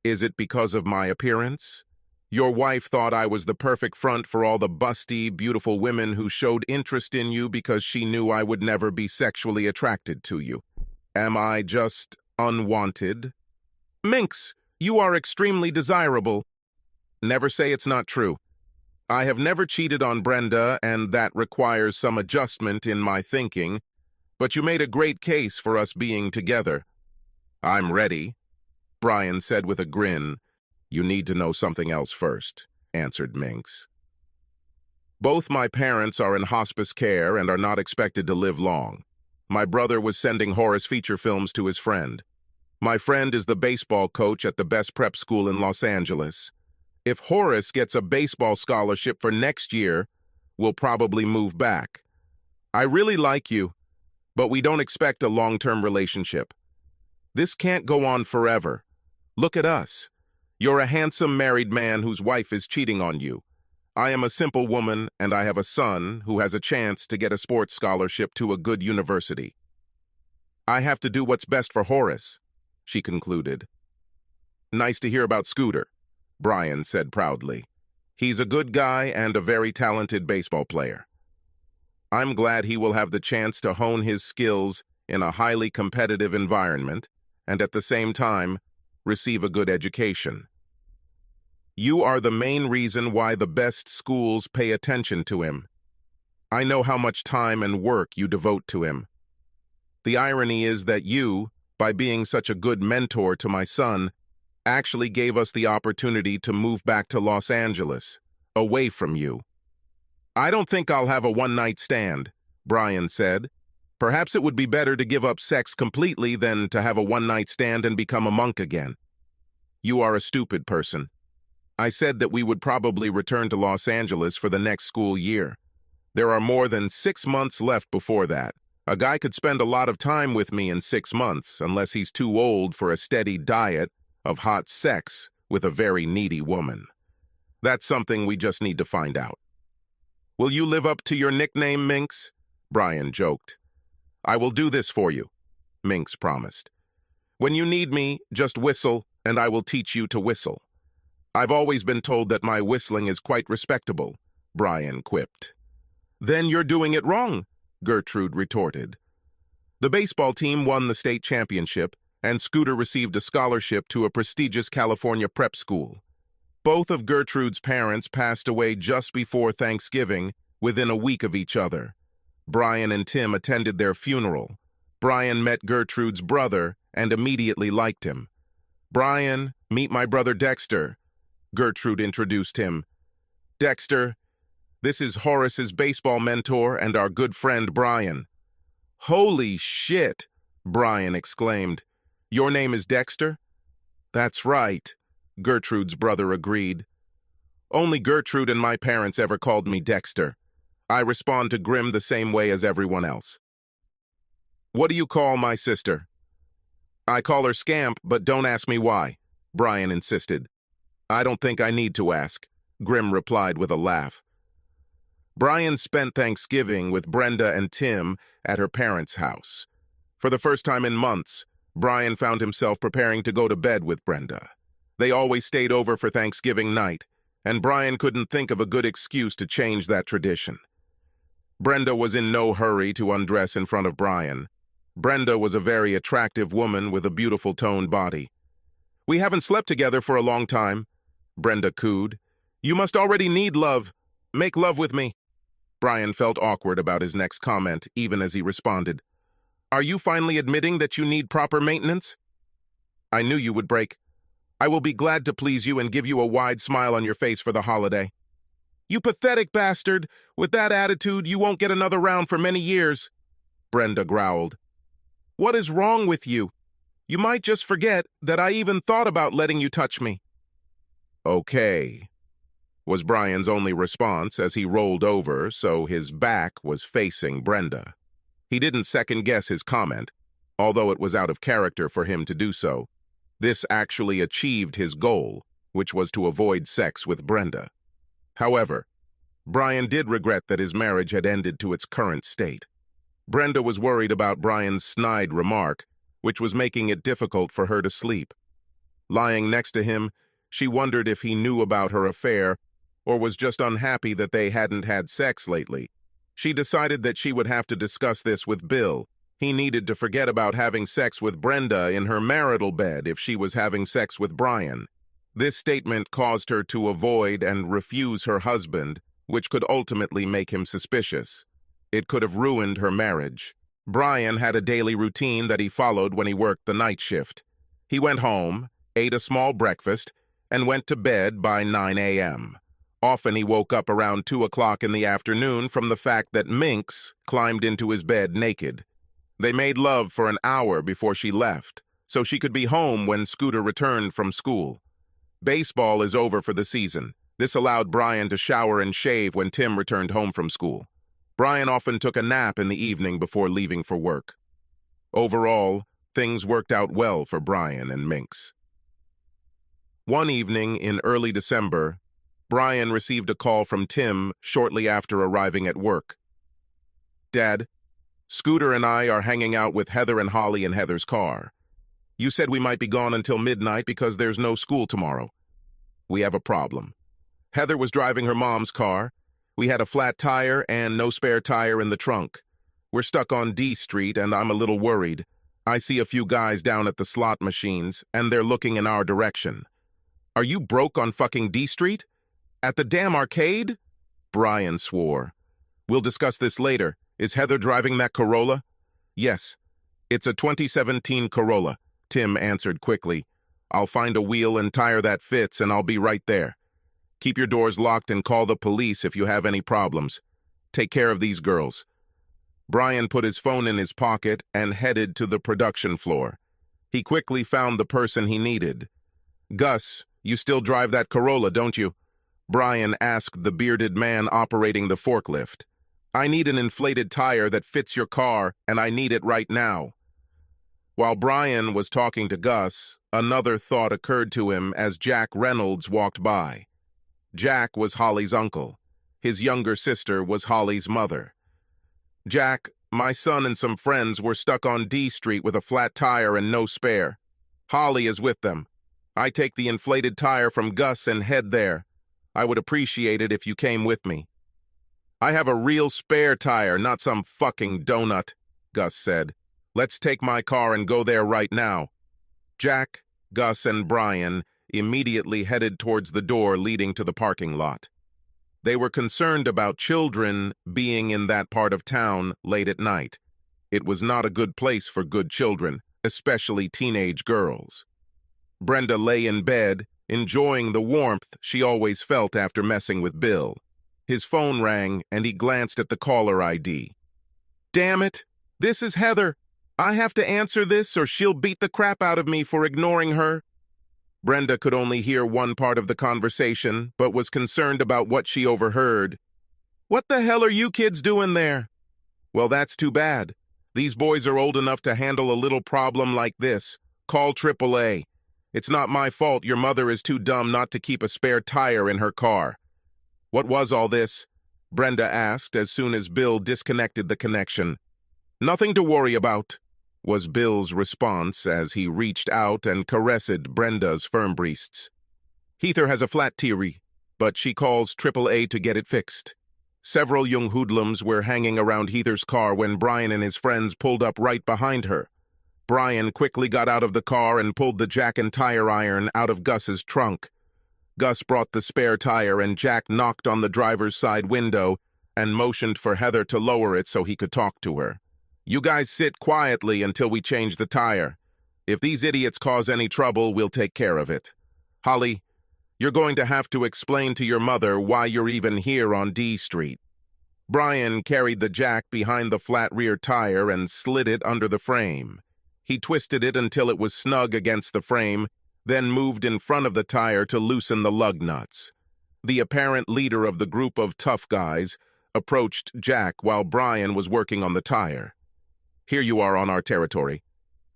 [SPEAKER 1] Is it because of my appearance? Your wife thought I was the perfect front for all the busty, beautiful women who showed interest in you because she knew I would never be sexually attracted to you. Am I just unwanted? Minx, you are extremely desirable. Never say it's not true. I have never cheated on Brenda, and that requires some adjustment in my thinking, but you made a great case for us being together. I'm ready, Brian said with a grin. You need to know something else first, answered Minx. Both my parents are in hospice care and are not expected to live long. My brother was sending Horace feature films to his friend. My friend is the baseball coach at the best prep school in Los Angeles. If Horace gets a baseball scholarship for next year, we'll probably move back. I really like you, but we don't expect a long-term relationship. This can't go on forever. Look at us. You're a handsome married man whose wife is cheating on you. I am a simple woman, and I have a son who has a chance to get a sports scholarship to a good university. I have to do what's best for Horace, she concluded. Nice to hear about Scooter, Brian said proudly. He's a good guy and a very talented baseball player. I'm glad he will have the chance to hone his skills in a highly competitive environment and at the same time receive a good education. You are the main reason why the best schools pay attention to him. I know how much time and work you devote to him. The irony is that you, by being such a good mentor to my son, actually gave us the opportunity to move back to Los Angeles, away from you. I don't think I'll have a one-night stand, Brian said. Perhaps it would be better to give up sex completely than to have a one-night stand and become a monk again. You are a stupid person. I said that we would probably return to Los Angeles for the next school year. There are more than 6 months left before that. A guy could spend a lot of time with me in 6 months, unless he's too old for a steady diet of hot sex with a very needy woman. That's something we just need to find out. Will you live up to your nickname, Minx? Brian joked. I will do this for you, Minx promised. When you need me, just whistle, and I will teach you to whistle. I've always been told that my whistling is quite respectable, Brian quipped. Then you're doing it wrong, Gertrude retorted. The baseball team won the state championship, and Scooter received a scholarship to a prestigious California prep school. Both of Gertrude's parents passed away just before Thanksgiving, within a week of each other. Brian and Tim attended their funeral. Brian met Gertrude's brother and immediately liked him. Brian, meet my brother Dexter, Gertrude introduced him. Dexter, this is Horace's baseball mentor and our good friend Brian. Holy shit, Brian exclaimed. Your name is Dexter? That's right, Gertrude's brother agreed. Only Gertrude and my parents ever called me Dexter. I respond to Grim the same way as everyone else. What do you call my sister? I call her Scamp, but don't ask me why, Brian insisted. I don't think I need to ask, Grim replied with a laugh. Brian spent Thanksgiving with Brenda and Tim at her parents' house. For the first time in months, Brian found himself preparing to go to bed with Brenda. They always stayed over for Thanksgiving night, and Brian couldn't think of a good excuse to change that tradition. Brenda was in no hurry to undress in front of Brian. Brenda was a very attractive woman with a beautiful toned body. We haven't slept together for a long time, Brenda cooed. You must already need love. Make love with me. Brian felt awkward about his next comment, even as he responded. Are you finally admitting that you need proper maintenance? I knew you would break. I will be glad to please you and give you a wide smile on your face for the holiday. You pathetic bastard! With that attitude, you won't get another round for many years, Brenda growled. What is wrong with you? You might just forget that I even thought about letting you touch me. Okay, was Brian's only response as he rolled over so his back was facing Brenda. He didn't second-guess his comment, although it was out of character for him to do so. This actually achieved his goal, which was to avoid sex with Brenda. However, Brian did regret that his marriage had ended to its current state. Brenda was worried about Brian's snide remark, which was making it difficult for her to sleep. Lying next to him, she wondered if he knew about her affair or was just unhappy that they hadn't had sex lately. She decided that she would have to discuss this with Bill. He needed to forget about having sex with Brenda in her marital bed if she was having sex with Brian. This statement caused her to avoid and refuse her husband, which could ultimately make him suspicious. It could have ruined her marriage. Brian had a daily routine that he followed when he worked the night shift. He went home, ate a small breakfast, and went to bed by 9 a.m. Often he woke up around 2 o'clock in the afternoon from the fact that Minx climbed into his bed naked. They made love for an hour before she left, so she could be home when Scooter returned from school. Baseball is over for the season. This allowed Brian to shower and shave when Tim returned home from school. Brian often took a nap in the evening before leaving for work. Overall, things worked out well for Brian and Minx. One evening in early December, Brian received a call from Tim shortly after arriving at work. Dad, Scooter and I are hanging out with Heather and Holly in Heather's car. You said we might be gone until midnight because there's no school tomorrow. We have a problem. Heather was driving her mom's car. We had a flat tire and no spare tire in the trunk. We're stuck on D Street and I'm a little worried. I see a few guys down at the slot machines and they're looking in our direction. Are you broke on fucking D Street? At the damn arcade? Brian swore. We'll discuss this later. Is Heather driving that Corolla? Yes. It's a 2017 Corolla, Tim answered quickly. I'll find a wheel and tire that fits and I'll be right there. Keep your doors locked and call the police if you have any problems. Take care of these girls. Brian put his phone in his pocket and headed to the production floor. He quickly found the person he needed. Gus, you still drive that Corolla, don't you? Brian asked the bearded man operating the forklift. I need an inflated tire that fits your car, and I need it right now. While Brian was talking to Gus, another thought occurred to him as Jack Reynolds walked by. Jack was Holly's uncle. His younger sister was Holly's mother. Jack, my son and some friends were stuck on D Street with a flat tire and no spare. Holly is with them. I take the inflated tire from Gus and head there. I would appreciate it if you came with me. I have a real spare tire, not some fucking donut, Gus said. Let's take my car and go there right now. Jack, Gus, and Brian immediately headed towards the door leading to the parking lot. They were concerned about children being in that part of town late at night. It was not a good place for good children, especially teenage girls. Brenda lay in bed, enjoying the warmth she always felt after messing with Bill. His phone rang, and he glanced at the caller ID. Damn it, This is Heather. I have to answer this or she'll beat the crap out of me for ignoring her. Brenda could only hear one part of the conversation, but was concerned about what she overheard. What the hell are you kids doing there? Well, that's too bad. These boys are old enough to handle a little problem like this. Call AAA. It's not my fault your mother is too dumb not to keep a spare tire in her car. What was all this? Brenda asked as soon as Bill disconnected the connection. Nothing to worry about, was Bill's response as he reached out and caressed Brenda's firm breasts. Heather has a flat tire, but she calls AAA to get it fixed. Several young hoodlums were hanging around Heather's car when Brian and his friends pulled up right behind her. Brian quickly got out of the car and pulled the jack and tire iron out of Gus's trunk. Gus brought the spare tire and Jack knocked on the driver's side window and motioned for Heather to lower it so he could talk to her. You guys sit quietly until we change the tire. If these idiots cause any trouble, we'll take care of it. Holly, you're going to have to explain to your mother why you're even here on D Street. Brian carried the jack behind the flat rear tire and slid it under the frame. He twisted it until it was snug against the frame, then moved in front of the tire to loosen the lug nuts. The apparent leader of the group of tough guys approached Jack while Brian was working on the tire. Here you are on our territory.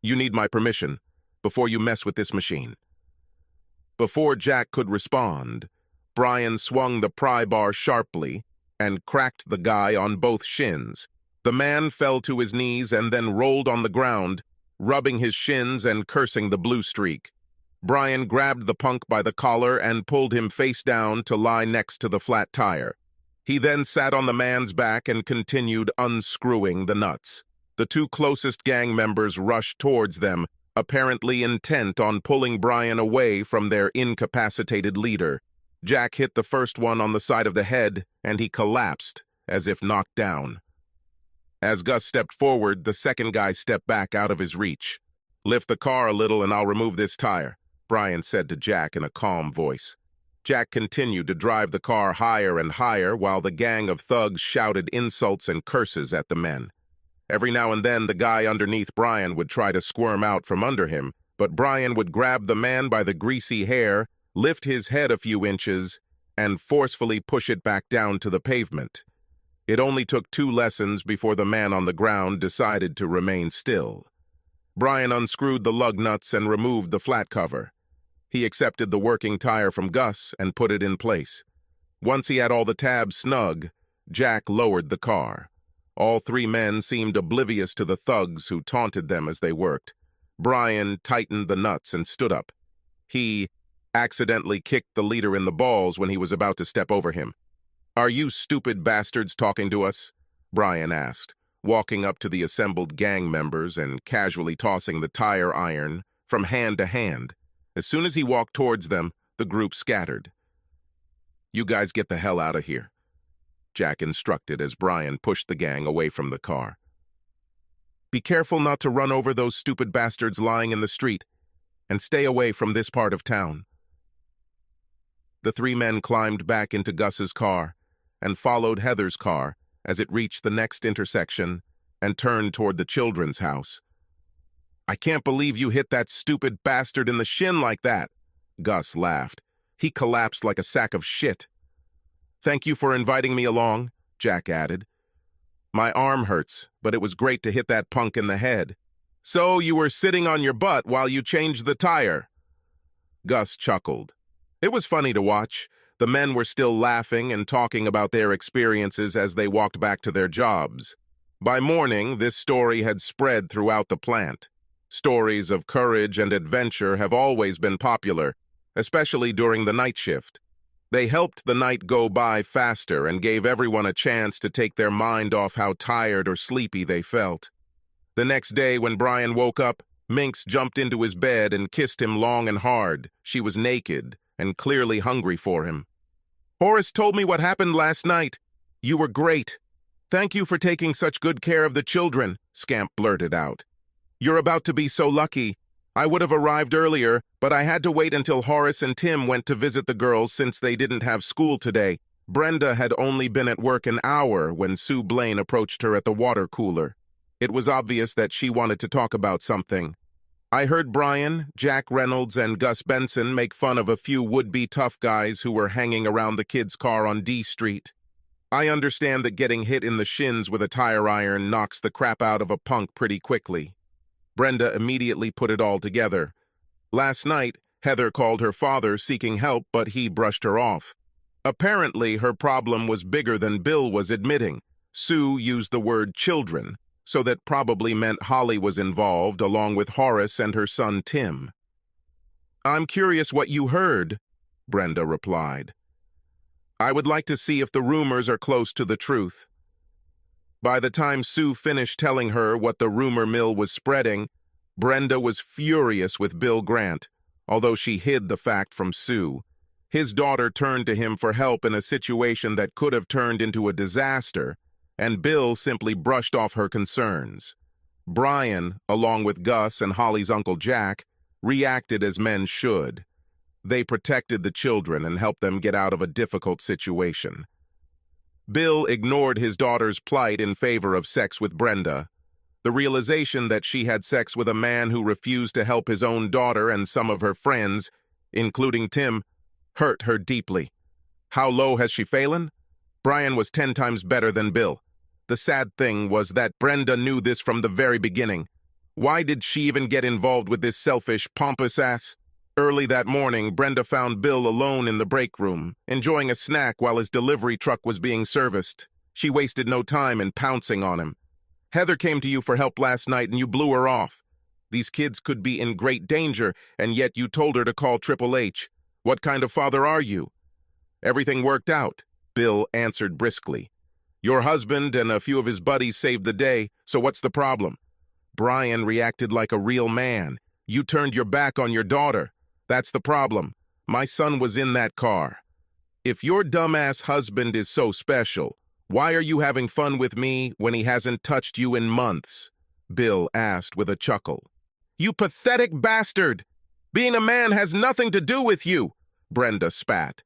[SPEAKER 1] You need my permission before you mess with this machine. Before Jack could respond, Brian swung the pry bar sharply and cracked the guy on both shins. The man fell to his knees and then rolled on the ground, rubbing his shins and cursing the blue streak. Brian grabbed the punk by the collar and pulled him face down to lie next to the flat tire. He then sat on the man's back and continued unscrewing the nuts. The two closest gang members rushed towards them, apparently intent on pulling Brian away from their incapacitated leader. Jack hit the first one on the side of the head, and he collapsed, as if knocked down. As Gus stepped forward, the second guy stepped back out of his reach. Lift the car a little and I'll remove this tire, Brian said to Jack in a calm voice. Jack continued to drive the car higher and higher while the gang of thugs shouted insults and curses at the men. Every now and then, the guy underneath Brian would try to squirm out from under him, but Brian would grab the man by the greasy hair, lift his head a few inches, and forcefully push it back down to the pavement. It only took 2 lessons before the man on the ground decided to remain still. Brian unscrewed the lug nuts and removed the flat cover. He accepted the working tire from Gus and put it in place. Once he had all the tabs snug, Jack lowered the car. All 3 men seemed oblivious to the thugs who taunted them as they worked. Brian tightened the nuts and stood up. He accidentally kicked the leader in the balls when he was about to step over him. "Are you stupid bastards talking to us?" Brian asked, walking up to the assembled gang members and casually tossing the tire iron from hand to hand. As soon as he walked towards them, the group scattered. "You guys get the hell out of here," Jack instructed as Brian pushed the gang away from the car. "Be careful not to run over those stupid bastards lying in the street, and stay away from this part of town." The 3 men climbed back into Gus's car and followed Heather's car as it reached the next intersection and turned toward the children's house. "I can't believe you hit that stupid bastard in the shin like that," Gus laughed. "He collapsed like a sack of shit." "Thank you for inviting me along," Jack added. "My arm hurts, but it was great to hit that punk in the head." "So you were sitting on your butt while you changed the tire?" Gus chuckled. It was funny to watch. The men were still laughing and talking about their experiences as they walked back to their jobs. By morning, this story had spread throughout the plant. Stories of courage and adventure have always been popular, especially during the night shift. They helped the night go by faster and gave everyone a chance to take their mind off how tired or sleepy they felt. The next day, when Brian woke up, Minx jumped into his bed and kissed him long and hard. She was naked and clearly hungry for him. "Horace told me what happened last night. You were great. Thank you for taking such good care of the children," Scamp blurted out. "You're about to be so lucky. I would have arrived earlier, but I had to wait until Horace and Tim went to visit the girls since they didn't have school today." Brenda had only been at work an hour when Sue Blaine approached her at the water cooler. It was obvious that she wanted to talk about something. I heard Brian, Jack Reynolds, and Gus Benson make fun of a few would-be tough guys who were hanging around the kid's car on D Street. I understand that getting hit in the shins with a tire iron knocks the crap out of a punk pretty quickly. Brenda immediately put it all together. Last night, Heather called her father seeking help, but he brushed her off. Apparently, her problem was bigger than Bill was admitting. Sue used the word children, so that probably meant Holly was involved, along with Horace and her son Tim. "I'm curious what you heard," Brenda replied. "I would like to see if the rumors are close to the truth." By the time Sue finished telling her what the rumor mill was spreading, Brenda was furious with Bill Grant, although she hid the fact from Sue. His daughter turned to him for help in a situation that could have turned into a disaster, and Bill simply brushed off her concerns. Brian, along with Gus and Holly's Uncle Jack, reacted as men should. They protected the children and helped them get out of a difficult situation. Bill ignored his daughter's plight in favor of sex with Brenda. The realization that she had sex with a man who refused to help his own daughter and some of her friends, including Tim, hurt her deeply. How low has she fallen? Brian was 10 times better than Bill. The sad thing was that Brenda knew this from the very beginning. Why did she even get involved with this selfish, pompous ass? Early that morning, Brenda found Bill alone in the break room, enjoying a snack while his delivery truck was being serviced. She wasted no time in pouncing on him. "Heather came to you for help last night and you blew her off. These kids could be in great danger, and yet you told her to call Triple H. What kind of father are you?" "Everything worked out," Bill answered briskly. "Your husband and a few of his buddies saved the day, so what's the problem?" "Brian reacted like a real man. You turned your back on your daughter. That's the problem. My son was in that car. If your dumbass husband is so special, why are you having fun with me when he hasn't touched you in months?" Bill asked with a chuckle. "You pathetic bastard! Being a man has nothing to do with you," Brenda spat.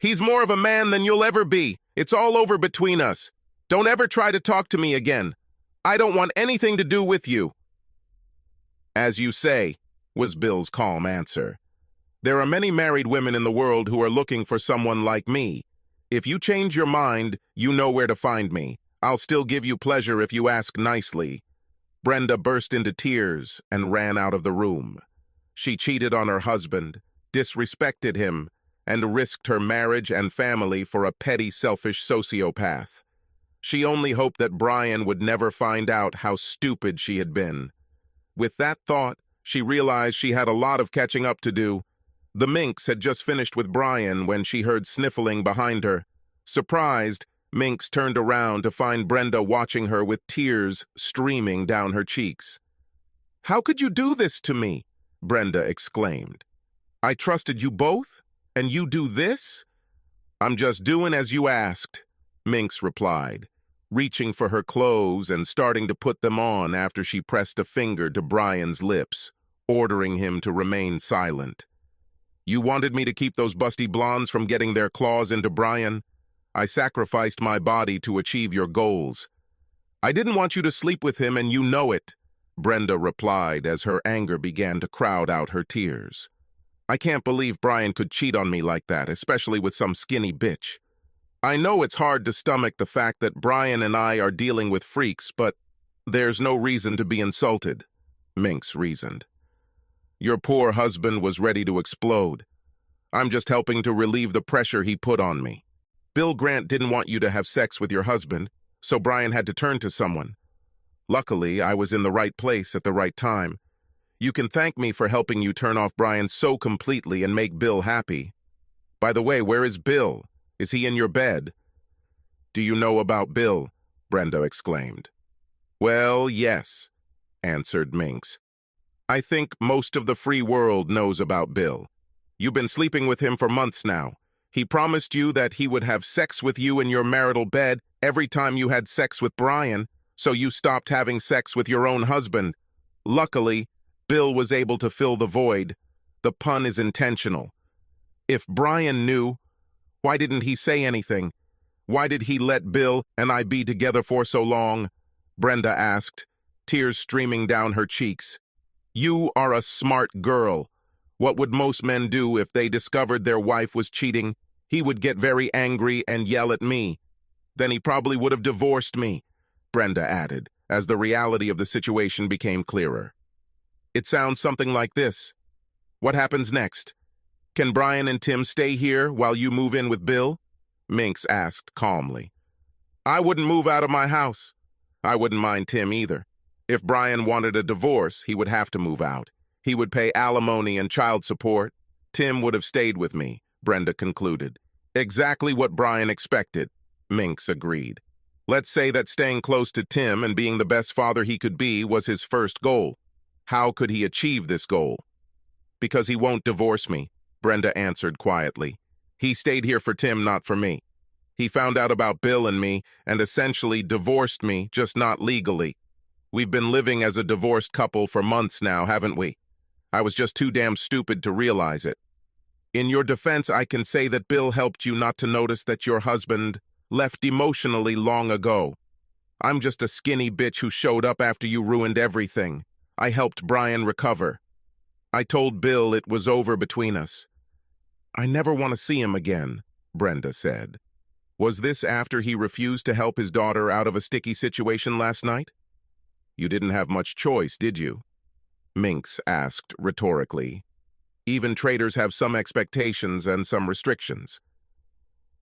[SPEAKER 1] "He's more of a man than you'll ever be. It's all over between us. Don't ever try to talk to me again. I don't want anything to do with you." "As you say," was Bill's calm answer. "There are many married women in the world who are looking for someone like me. If you change your mind, you know where to find me. I'll still give you pleasure if you ask nicely." Brenda burst into tears and ran out of the room. She cheated on her husband, disrespected him, and risked her marriage and family for a petty, selfish sociopath. She only hoped that Brian would never find out how stupid she had been. With that thought, she realized she had a lot of catching up to do. The Minx had just finished with Brian when she heard sniffling behind her. Surprised, Minx turned around to find Brenda watching her with tears streaming down her cheeks. "How could you do this to me?" Brenda exclaimed. "I trusted you both, and you do this?" "I'm just doing as you asked," Minx replied, reaching for her clothes and starting to put them on after she pressed a finger to Brian's lips, ordering him to remain silent. "You wanted me to keep those busty blondes from getting their claws into Brian? I sacrificed my body to achieve your goals. I didn't want you to sleep with him, and you know it," Brenda replied as her anger began to crowd out her tears. "I can't believe Brian could cheat on me like that, especially with some skinny bitch. I know it's hard to stomach the fact that Brian and I are dealing with freaks, but there's no reason to be insulted," Minx reasoned. "Your poor husband was ready to explode. I'm just helping to relieve the pressure he put on me. Bill Grant didn't want you to have sex with your husband, so Brian had to turn to someone. Luckily, I was in the right place at the right time. You can thank me for helping you turn off Brian so completely and make Bill happy. By the way, where is Bill? Is he in your bed?" "Do you know about Bill?" Brenda exclaimed. "Well, yes," answered Minx. "I think most of the free world knows about Bill. You've been sleeping with him for months now. He promised you that he would have sex with you in your marital bed every time you had sex with Brian, so you stopped having sex with your own husband. Luckily, Bill was able to fill the void. The pun is intentional. If Brian knew, why didn't he say anything? Why did he let Bill and I be together for so long?" Brenda asked, tears streaming down her cheeks. "You are a smart girl. What would most men do if they discovered their wife was cheating? He would get very angry and yell at me. Then he probably would have divorced me," Brenda added, as the reality of the situation became clearer. "It sounds something like this. What happens next? Can Brian and Tim stay here while you move in with Bill?" Minx asked calmly. "I wouldn't move out of my house. I wouldn't mind Tim either. If Brian wanted a divorce, he would have to move out. He would pay alimony and child support. Tim would have stayed with me," Brenda concluded. "Exactly what Brian expected," Minx agreed. "Let's say that staying close to Tim and being the best father he could be was his first goal. How could he achieve this goal?" "Because he won't divorce me," Brenda answered quietly. "He stayed here for Tim, not for me. He found out about Bill and me and essentially divorced me, just not legally. We've been living as a divorced couple for months now, haven't we? I was just too damn stupid to realize it. In your defense, I can say that Bill helped you not to notice that your husband left emotionally long ago. I'm just a skinny bitch who showed up after you ruined everything. I helped Brian recover. I told Bill it was over between us." "I never want to see him again," Brenda said. "Was this after he refused to help his daughter out of a sticky situation last night?" "You didn't have much choice, did you?" Minx asked rhetorically. "Even traitors have some expectations and some restrictions."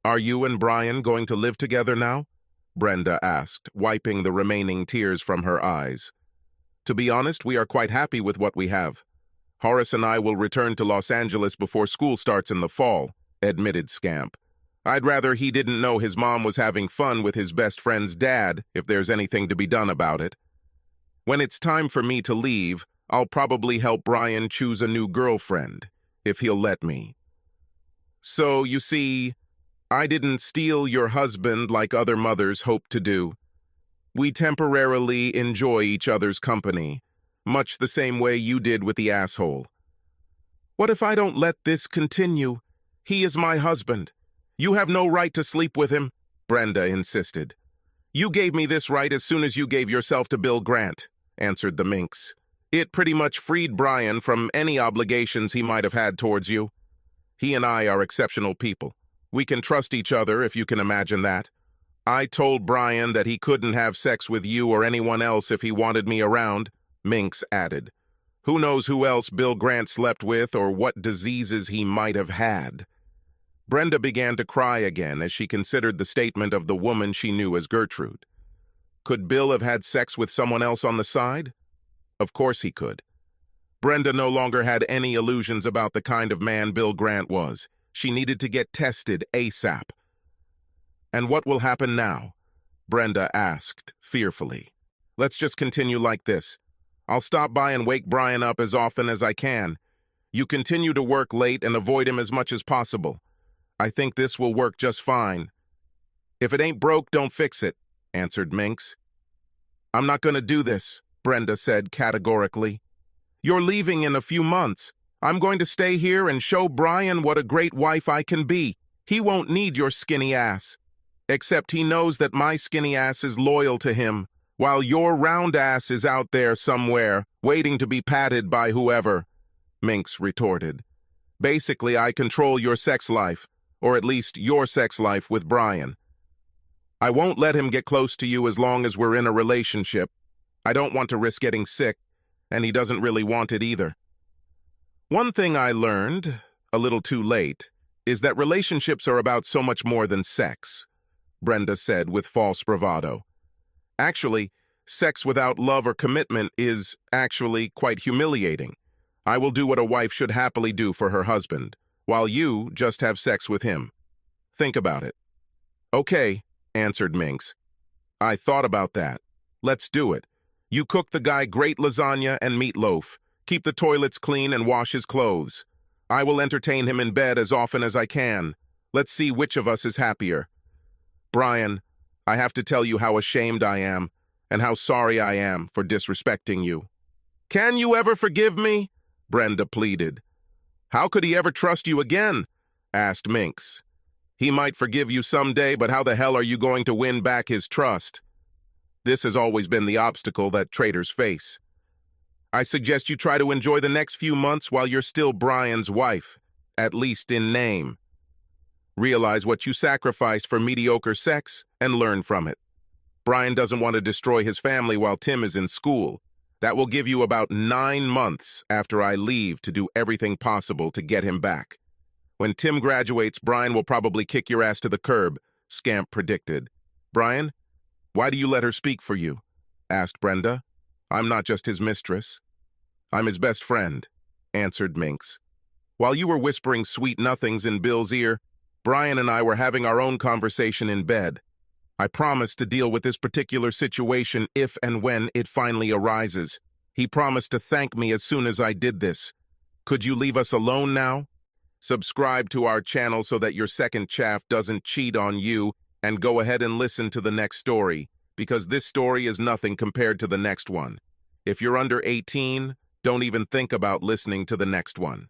[SPEAKER 1] "Are you and Brian going to live together now?" Brenda asked, wiping the remaining tears from her eyes. "To be honest, we are quite happy with what we have. Horace and I will return to Los Angeles before school starts in the fall," admitted Scamp. "I'd rather he didn't know his mom was having fun with his best friend's dad if there's anything to be done about it. When it's time for me to leave, I'll probably help Brian choose a new girlfriend, if he'll let me. So, you see, I didn't steal your husband like other mothers hope to do. We temporarily enjoy each other's company, much the same way you did with the asshole." "What if I don't let this continue? He is my husband. You have no right to sleep with him," Brenda insisted. "You gave me this right as soon as you gave yourself to Bill Grant," answered the Minx. "It pretty much freed Brian from any obligations he might have had towards you. He and I are exceptional people. We can trust each other, if you can imagine that. I told Brian that he couldn't have sex with you or anyone else if he wanted me around," Minx added. "Who knows who else Bill Grant slept with or what diseases he might have had." Brenda began to cry again as she considered the statement of the woman she knew as Gertrude. Could Bill have had sex with someone else on the side? Of course he could. Brenda no longer had any illusions about the kind of man Bill Grant was. She needed to get tested ASAP. "And what will happen now?" Brenda asked fearfully. "Let's just continue like this. I'll stop by and wake Brian up as often as I can. You continue to work late and avoid him as much as possible. I think this will work just fine." "If it ain't broke, don't fix it," answered Minx. "I'm not going to do this," Brenda said categorically. "You're leaving in a few months. I'm going to stay here and show Brian what a great wife I can be. He won't need your skinny ass. Except he knows that my skinny ass is loyal to him, while your round ass is out there somewhere, waiting to be patted by whoever," Minx retorted. "Basically, I control your sex life, or at least your sex life with Brian. I won't let him get close to you as long as we're in a relationship. I don't want to risk getting sick, and he doesn't really want it either." One thing I learned, a little too late, is that relationships are about so much more than sex, Brenda said with false bravado. "Actually, sex without love or commitment is actually quite humiliating. I will do what a wife should happily do for her husband, while you just have sex with him. Think about it." "Okay," answered Minx. "I thought about that. Let's do it. You cook the guy great lasagna and meatloaf. Keep the toilets clean and wash his clothes. I will entertain him in bed as often as I can. Let's see which of us is happier. Brian, I have to tell you how ashamed I am and how sorry I am for disrespecting you." "Can you ever forgive me?" Brenda pleaded. "How could he ever trust you again?" asked Minx. "He might forgive you someday, but how the hell are you going to win back his trust?" This has always been the obstacle that traders face. I suggest you try to enjoy the next few months while you're still Brian's wife, at least in name. Realize what you sacrificed for mediocre sex and learn from it. Brian doesn't want to destroy his family while Tim is in school. That will give you about 9 months after I leave to do everything possible to get him back. When Tim graduates, Brian will probably kick your ass to the curb, Scamp predicted. Brian, why do you let her speak for you? Asked Brenda. I'm not just his mistress. I'm his best friend, answered Minx. While you were whispering sweet nothings in Bill's ear, Brian and I were having our own conversation in bed. I promised to deal with this particular situation if and when it finally arises. He promised to thank me as soon as I did this. Could you leave us alone now? Subscribe to our channel so that your second chaff doesn't cheat on you, and go ahead and listen to the next story, because this story is nothing compared to the next one. If you're under 18, don't even think about listening to the next one.